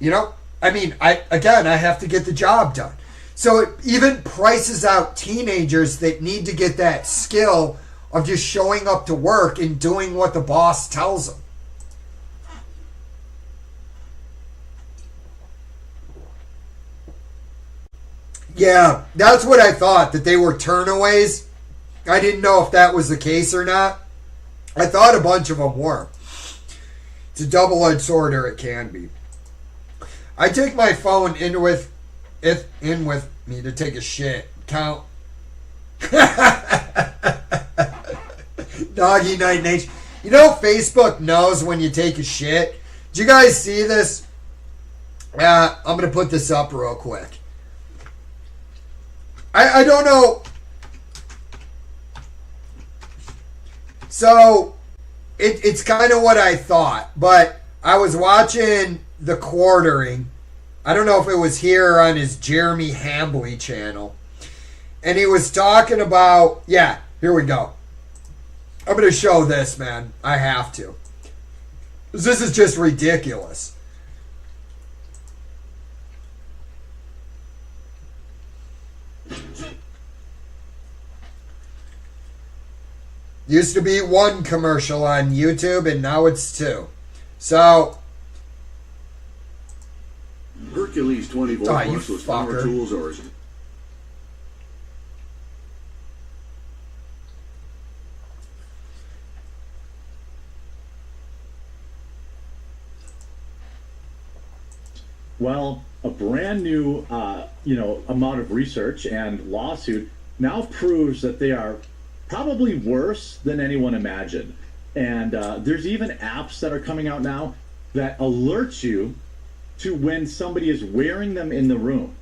I have to get the job done. So it even prices out teenagers that need to get that skill of just showing up to work and doing what the boss tells them. Yeah, that's what I thought, that they were turnaways. I didn't know if that was the case or not. I thought a bunch of them were. It's a double-edged sword, or it can be. I take my phone in with me to take a shit. Count. Doggy Night Nation. You know Facebook knows when you take a shit? Did you guys see this? I'm going to put this up real quick. I don't know. So, it's kind of what I thought. But I was watching The Quartering. I don't know if it was here or on his Jeremy Hambley channel. And he was talking about... Yeah, here we go. I'm going to show this, man. I have to. This is just ridiculous. Used to be one commercial on YouTube, and now it's two. So... Hercules 20-volt brushless power tools or... Well, a brand new, amount of research and lawsuit now proves that they are probably worse than anyone imagined. And there's even apps that are coming out now that alert you to when somebody is wearing them in the room.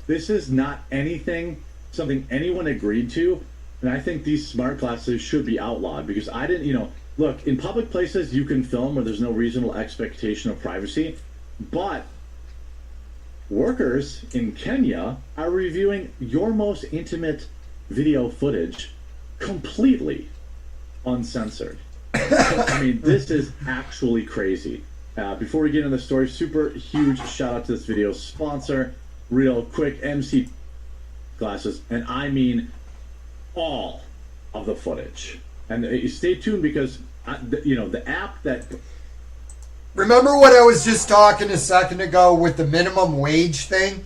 This is not something anyone agreed to. And I think these smart glasses should be outlawed because I didn't, look, in public places you can film where there's no reasonable expectation of privacy, but workers in Kenya are reviewing your most intimate video footage completely uncensored. I mean, this is actually crazy. Before we get into the story, super huge shout out to this video's sponsor, real quick, MC glasses, and I mean all of the footage. And stay tuned because the app that... Remember what I was just talking a second ago with the minimum wage thing?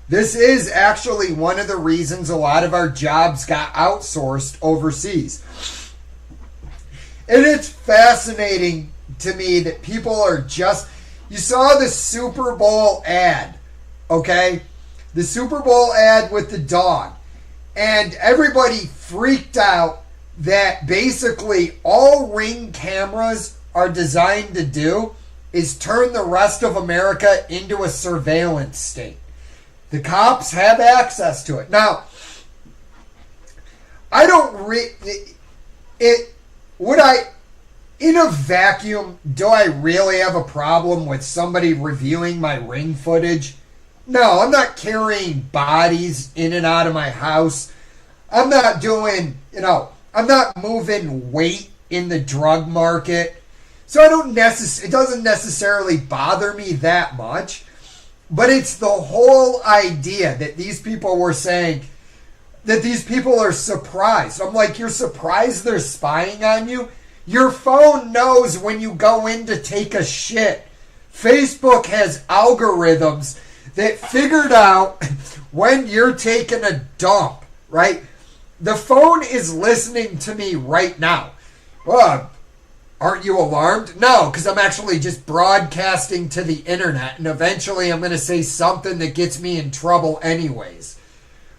This is actually one of the reasons a lot of our jobs got outsourced overseas. And it's fascinating to me that people are just... You saw the Super Bowl ad, okay? The Super Bowl ad with the dog. And everybody freaked out that basically all Ring cameras are designed to do is turn the rest of America into a surveillance state. The cops have access to it. Now, I don't in a vacuum, do I really have a problem with somebody reviewing my Ring footage? No, I'm not carrying bodies in and out of my house. I'm not doing, I'm not moving weight in the drug market. So it doesn't necessarily bother me that much. But it's the whole idea that these people were saying that these people are surprised. I'm like, you're surprised they're spying on you? Your phone knows when you go in to take a shit. Facebook has algorithms that figured out when you're taking a dump, right? The phone is listening to me right now. Aren't you alarmed? No, because I'm actually just broadcasting to the internet, and eventually I'm going to say something that gets me in trouble anyways.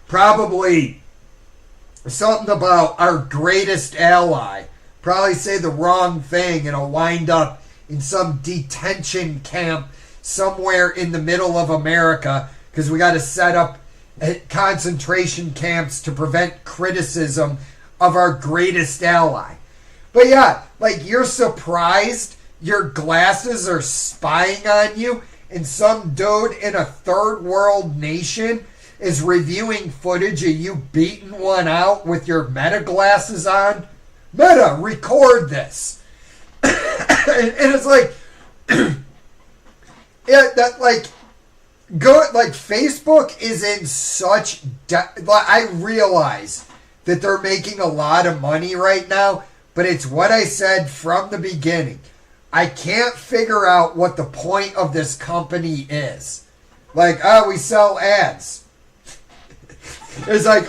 Probably something about our greatest ally. Probably say the wrong thing, and I'll wind up in some detention camp somewhere in the middle of America, because we got to set up concentration camps to prevent criticism of our greatest ally. But yeah, like, you're surprised your glasses are spying on you, and some dude in a third world nation is reviewing footage of you beating one out with your Meta glasses on. Meta, record this. And it's like, Facebook is in such I realize that they're making a lot of money right now, but it's what I said from the beginning. I can't figure out what the point of this company is. Like, we sell ads. It's like,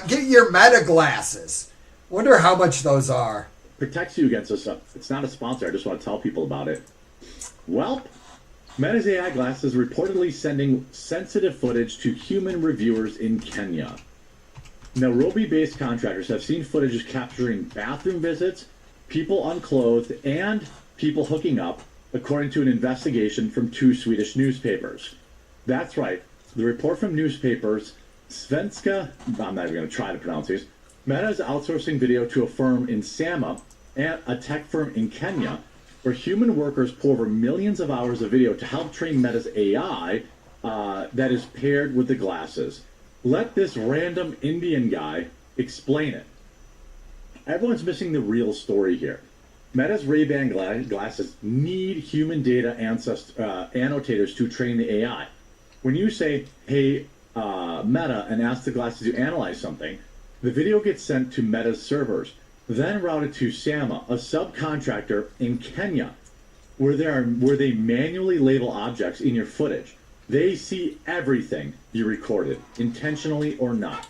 get your Meta glasses. Wonder how much those are. Protects you against this. It's not a sponsor. I just want to tell people about it. Well, Meta's AI glasses reportedly sending sensitive footage to human reviewers in Kenya. Nairobi-based contractors have seen footage capturing bathroom visits, people unclothed, and people hooking up, according to an investigation from 2 Swedish newspapers. That's right. The report from newspapers, Svenska, I'm not even going to try to pronounce these, Meta is outsourcing video to a firm in Sama and a tech firm in Kenya, where human workers pour over millions of hours of video to help train Meta's AI that is paired with the glasses. Let this random Indian guy explain it. Everyone's missing the real story here. Meta's Ray-Ban glasses need human data annotators to train the AI. When you say, hey, Meta, and ask the glasses to analyze something, the video gets sent to Meta's servers, then routed to Sama, a subcontractor in Kenya, where they manually label objects in your footage. They see everything you recorded, intentionally or not.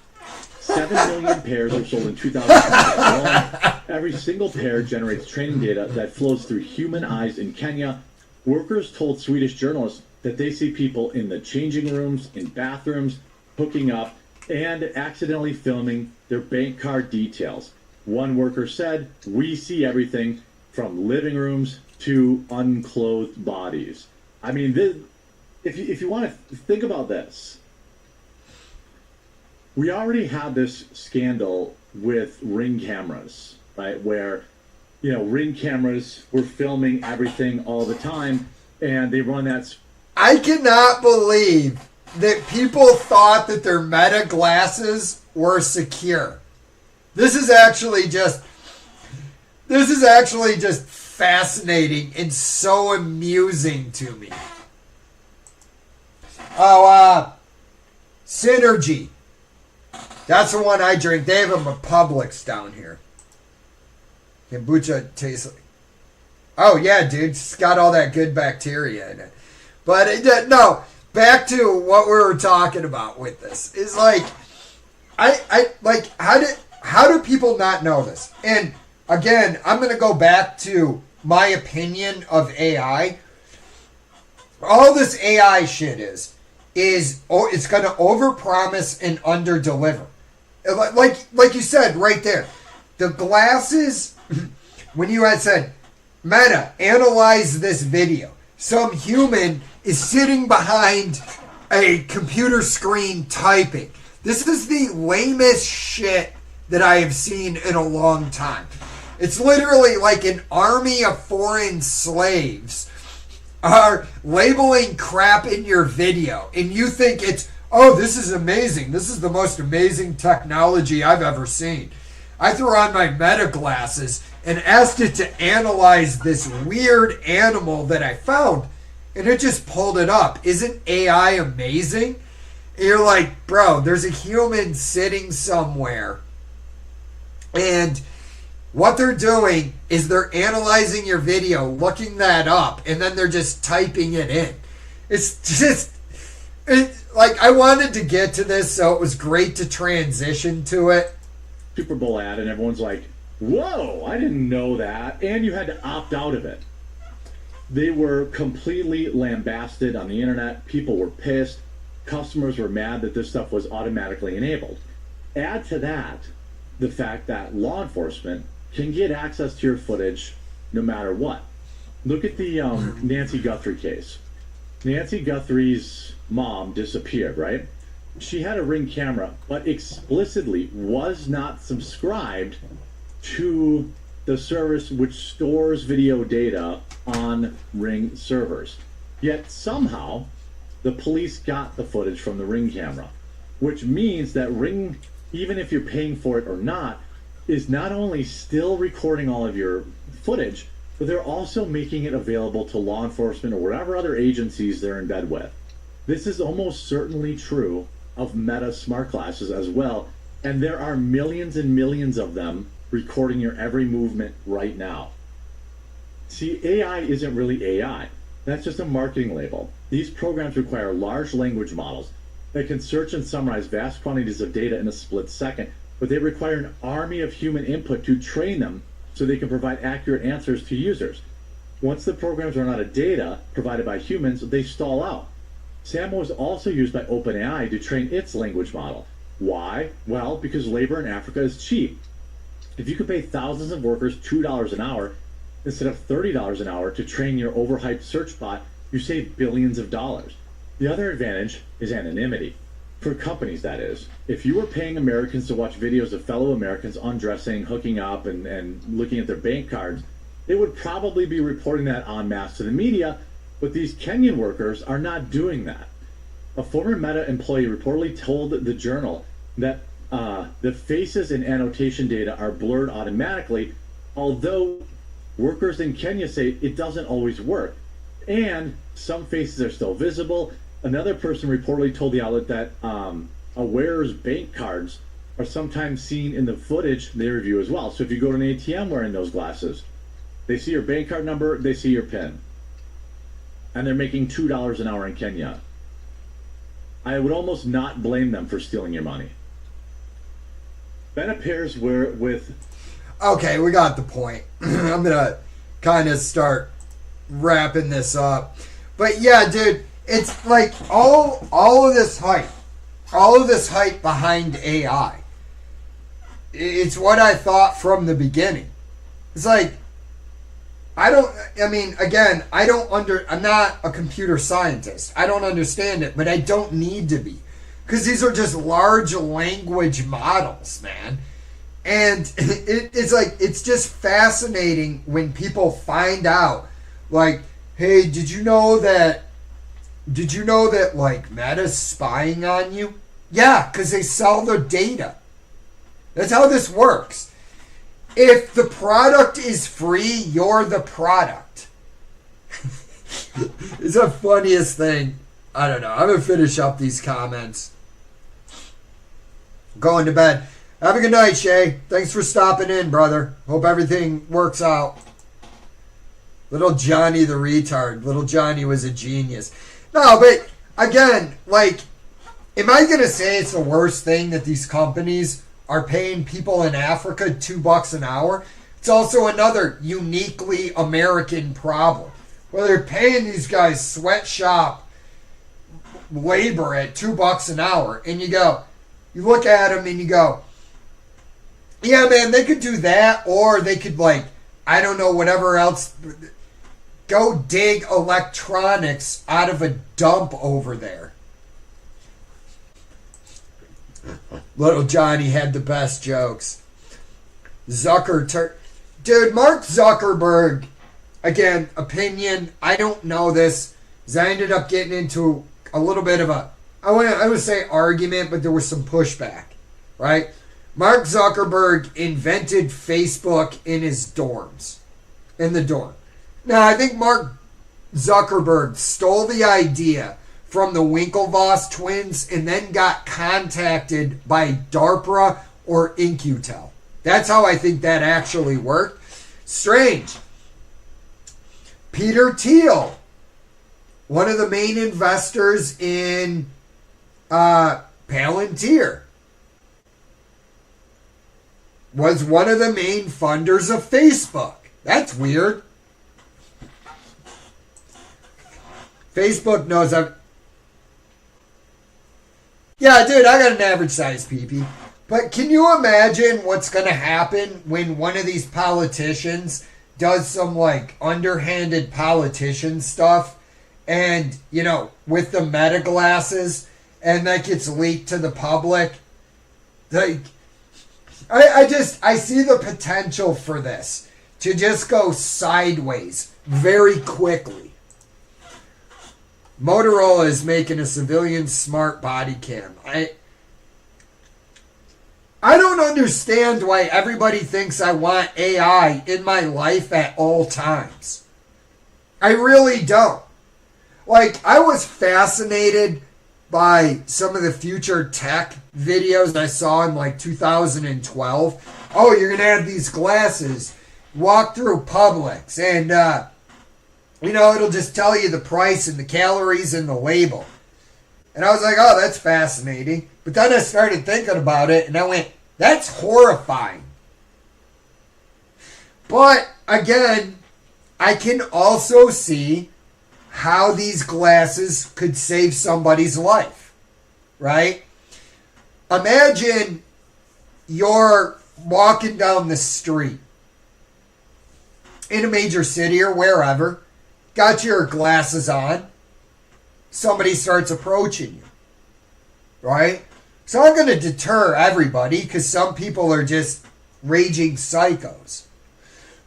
7 million pairs are sold in 2021. Every single pair generates training data that flows through human eyes in Kenya. Workers told Swedish journalists that they see people in the changing rooms, in bathrooms, hooking up, and accidentally filming their bank card details. One worker said, "We see everything from living rooms to unclothed bodies." I mean, if you want to think about this, we already had this scandal with Ring cameras, right? Where, Ring cameras were filming everything all the time, and they run that. I cannot believe that people thought that their Meta glasses were secure. This is actually just fascinating and so amusing to me. Synergy. That's the one I drink. They have them at Publix down here. Kombucha tastes like... Oh, yeah, dude. It's got all that good bacteria in it. But, no, back to what we were talking about with this. Is like, how do people not know this? And, again, I'm going to go back to my opinion of AI. All this AI shit is it's going to overpromise and underdeliver. Like you said right there, the glasses. When you had said, Meta, analyze this video. Some human is sitting behind a computer screen typing. This is the lamest shit that I have seen in a long time. It's literally like an army of foreign slaves are labeling crap in your video, and you think it's, oh, this is amazing. This is the most amazing technology I've ever seen. I threw on my Meta glasses and asked it to analyze this weird animal that I found, and it just pulled it up. Isn't AI amazing? And you're like, bro, there's a human sitting somewhere, and what they're doing is they're analyzing your video, looking that up, and then they're just typing it in. It's just, I wanted to get to this, so it was great to transition to it. Super Bowl ad, and everyone's like, whoa, I didn't know that. And you had to opt out of it. They were completely lambasted on the internet. People were pissed. Customers were mad that this stuff was automatically enabled. Add to that the fact that law enforcement can get access to your footage no matter what. Look at the Nancy Guthrie case. Nancy Guthrie's mom disappeared, right? She had a Ring camera, but explicitly was not subscribed to the service which stores video data on Ring servers. Yet somehow, the police got the footage from the Ring camera, which means that Ring, even if you're paying for it or not, is not only still recording all of your footage, but they're also making it available to law enforcement or whatever other agencies they're in bed with. This is almost certainly true of Meta smart glasses as well, and there are millions and millions of them recording your every movement right now. See, AI isn't really AI. That's just a marketing label. These programs require large language models that can search and summarize vast quantities of data in a split second, but they require an army of human input to train them so they can provide accurate answers to users. Once the programs run out of data provided by humans, they stall out. SAML was also used by OpenAI to train its language model. Why? Well, because labor in Africa is cheap. If you could pay thousands of workers $2 an hour instead of $30 an hour to train your overhyped search bot, you save billions of dollars. The other advantage is anonymity. For companies, that is. If you were paying Americans to watch videos of fellow Americans undressing, hooking up, and looking at their bank cards, they would probably be reporting that en masse to the media, but these Kenyan workers are not doing that. A former Meta employee reportedly told the Journal that the faces and annotation data are blurred automatically, although workers in Kenya say it doesn't always work. And some faces are still visible. Another person reportedly told the outlet that a wearer's bank cards are sometimes seen in the footage they review as well. So if you go to an ATM wearing those glasses, they see your bank card number, they see your PIN. And they're making $2 an hour in Kenya. I would almost not blame them for stealing your money. Ben appears with... Okay, we got the point. I'm going to kind of start wrapping this up. But yeah, dude, it's like all of this hype behind AI. It's what I thought from the beginning. It's like, I'm not a computer scientist. I don't understand it, but I don't need to be. Because these are just large language models, man. And it's like, it's just fascinating when people find out, like, hey, did you know that like Meta's spying on you? Yeah, because they sell their data. That's how this works. If the product is free, you're the product. It's the funniest thing. I don't know. I'm going to finish up these comments. Going to bed. Have a good night, Shay. Thanks for stopping in, brother. Hope everything works out. Little Johnny the retard. Little Johnny was a genius. No, but again, like, am I going to say it's the worst thing that these companies are paying people in Africa $2 an hour? It's also another uniquely American problem. Where they're paying these guys sweatshop labor at $2 an hour. And you look at them and you go, yeah, man, they could do that. Or they could, like, I don't know, whatever else. Go dig electronics out of a dump over there. Little Johnny had the best jokes. Dude, Mark Zuckerberg, again, opinion, I don't know this, because I ended up getting into a little bit of I would say argument, but there was some pushback, right? Mark Zuckerberg invented Facebook in his dorms, in the dorm. Now, I think Mark Zuckerberg stole the idea from the Winklevoss twins and then got contacted by DARPA or InQtel. That's how I think that actually worked. Strange. Peter Thiel one of the main investors in Palantir. Was one of the main funders of Facebook. That's weird. Facebook knows I'm... Yeah, dude, I got an average size peepee. But can you imagine what's going to happen when one of these politicians does some, like, underhanded politician stuff and, you know, with the meta glasses, and that gets leaked to the public? Like, I see the potential for this to just go sideways very quickly. Motorola is making a civilian smart body cam. I don't understand why everybody thinks I want AI in my life at all times. I really don't. Like, I was fascinated by some of the future tech videos I saw in like 2012. Oh, you're going to have these glasses, walk through Publix, and, you know, it'll just tell you the price and the calories and the label. And I was like, oh, that's fascinating. But then I started thinking about it, and I went, that's horrifying. But, again, I can also see how these glasses could save somebody's life, right? Imagine you're walking down the street in a major city or wherever, got your glasses on, somebody starts approaching you, right? It's not going to deter everybody because some people are just raging psychos.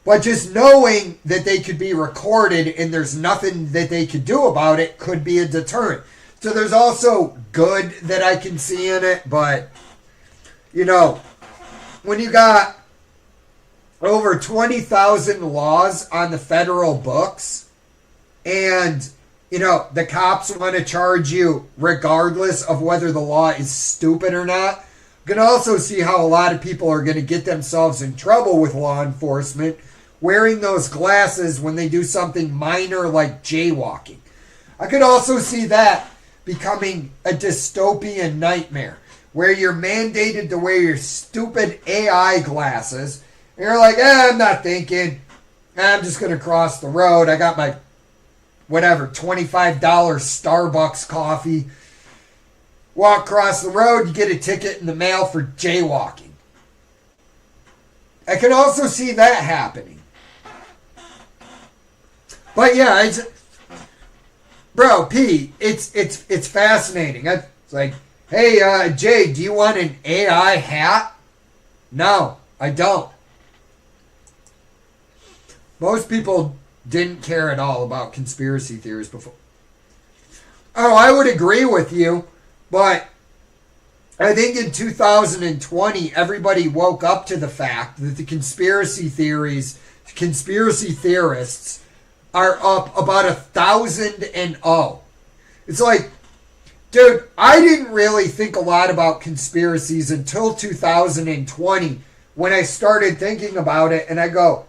But just knowing that they could be recorded and there's nothing that they could do about it could be a deterrent. So there's also good that I can see in it, but, you know, when you got over 20,000 laws on the federal books and, you know, the cops want to charge you regardless of whether the law is stupid or not, you can also see how a lot of people are going to get themselves in trouble with law enforcement wearing those glasses when they do something minor like jaywalking. I could also see that becoming a dystopian nightmare where you're mandated to wear your stupid AI glasses and you're like, I'm not thinking. I'm just going to cross the road. I got my, whatever, $25 Starbucks coffee. Walk across the road, you get a ticket in the mail for jaywalking. I can also see that happening. But yeah, bro, P, it's fascinating. It's like, hey, Jay, do you want an AI hat? No, I don't. Most people didn't care at all about conspiracy theories before. Oh, I would agree with you, but I think in 2020, everybody woke up to the fact that the conspiracy theorists are up about 1,000. It's like, dude, I didn't really think a lot about conspiracies until 2020 when I started thinking about it, and I go,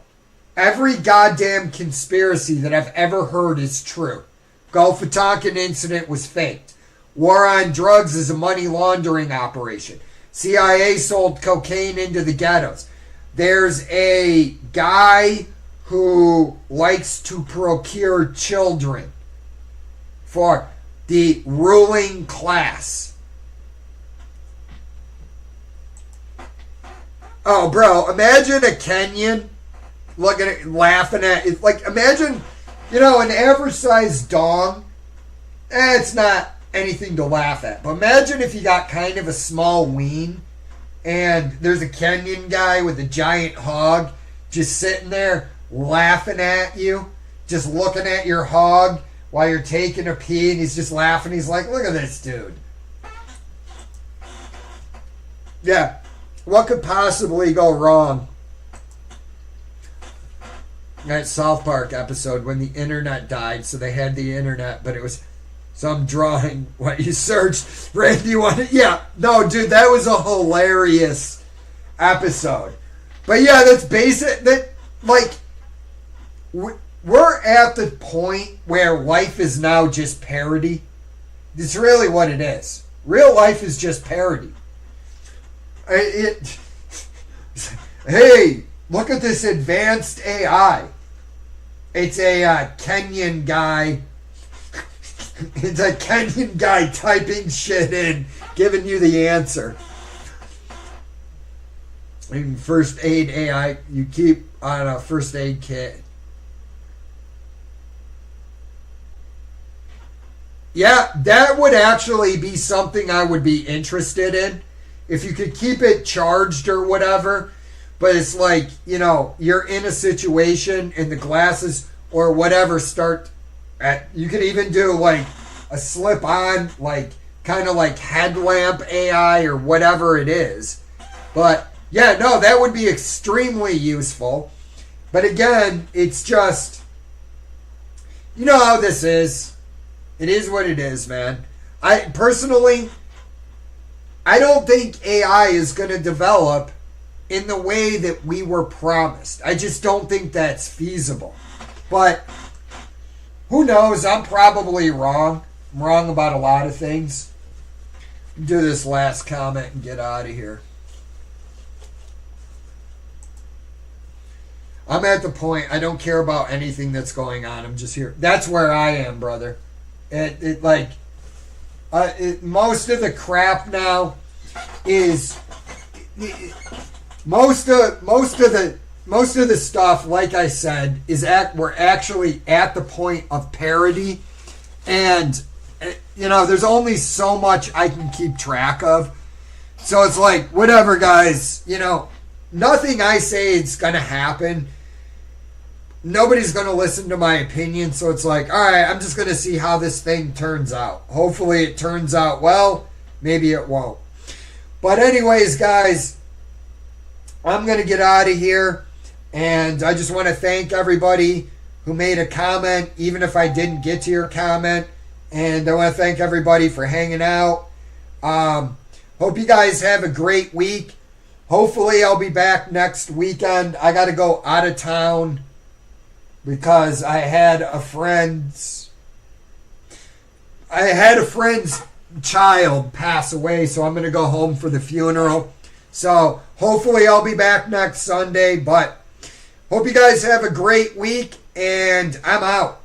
every goddamn conspiracy that I've ever heard is true. Gulf of Tonkin incident was faked. War on drugs is a money laundering operation. CIA sold cocaine into the ghettos. There's a guy who likes to procure children for the ruling class. Oh, bro, imagine a Kenyan looking at, laughing at it. Like, imagine, you know, an average sized dong. It's not anything to laugh at. But imagine if you got kind of a small ween and there's a Kenyan guy with a giant hog just sitting there laughing at you, just looking at your hog while you're taking a pee, and he's just laughing. He's like, look at this dude. Yeah. What could possibly go wrong? That South Park episode when the internet died, so they had the internet, but it was some drawing what you searched. Randy, you want it? Yeah. No, dude, that was a hilarious episode. But yeah, that's basic. That, like, we're at the point where life is now just parody. It's really what it is. Real life is just parody. Hey, look at this advanced AI. It's a Kenyan guy. It's a Kenyan guy typing shit in, giving you the answer. In first aid AI, you keep on a first aid kit. Yeah, that would actually be something I would be interested in. If you could keep it charged or whatever. But it's like, you know, you're in a situation and the glasses or whatever start at, you could even do like a slip on, like kind of like headlamp AI or whatever it is. But yeah, no, that would be extremely useful. But again, it's just, you know how this is. It is what it is, man. I personally, I don't think AI is going to develop in the way that we were promised. I just don't think that's feasible. But who knows? I'm probably wrong. I'm wrong about a lot of things. Do this last comment and get out of here. I'm at the point, I don't care about anything that's going on. I'm just here. That's where I am, brother. Most of the crap now is most of the stuff, like I said, we're actually at the point of parody, and you know, there's only so much I can keep track of. So it's like, whatever, guys. You know, nothing I say is gonna happen. Nobody's going to listen to my opinion, so it's like, all right, I'm just going to see how this thing turns out. Hopefully it turns out well. Maybe it won't. But anyways, guys, I'm going to get out of here, and I just want to thank everybody who made a comment, even if I didn't get to your comment, and I want to thank everybody for hanging out. Hope you guys have a great week. Hopefully I'll be back next weekend. I got to go out of town, because I had a friend's child pass away, so I'm going to go home for the funeral. So hopefully I'll be back next Sunday, but hope you guys have a great week, and I'm out.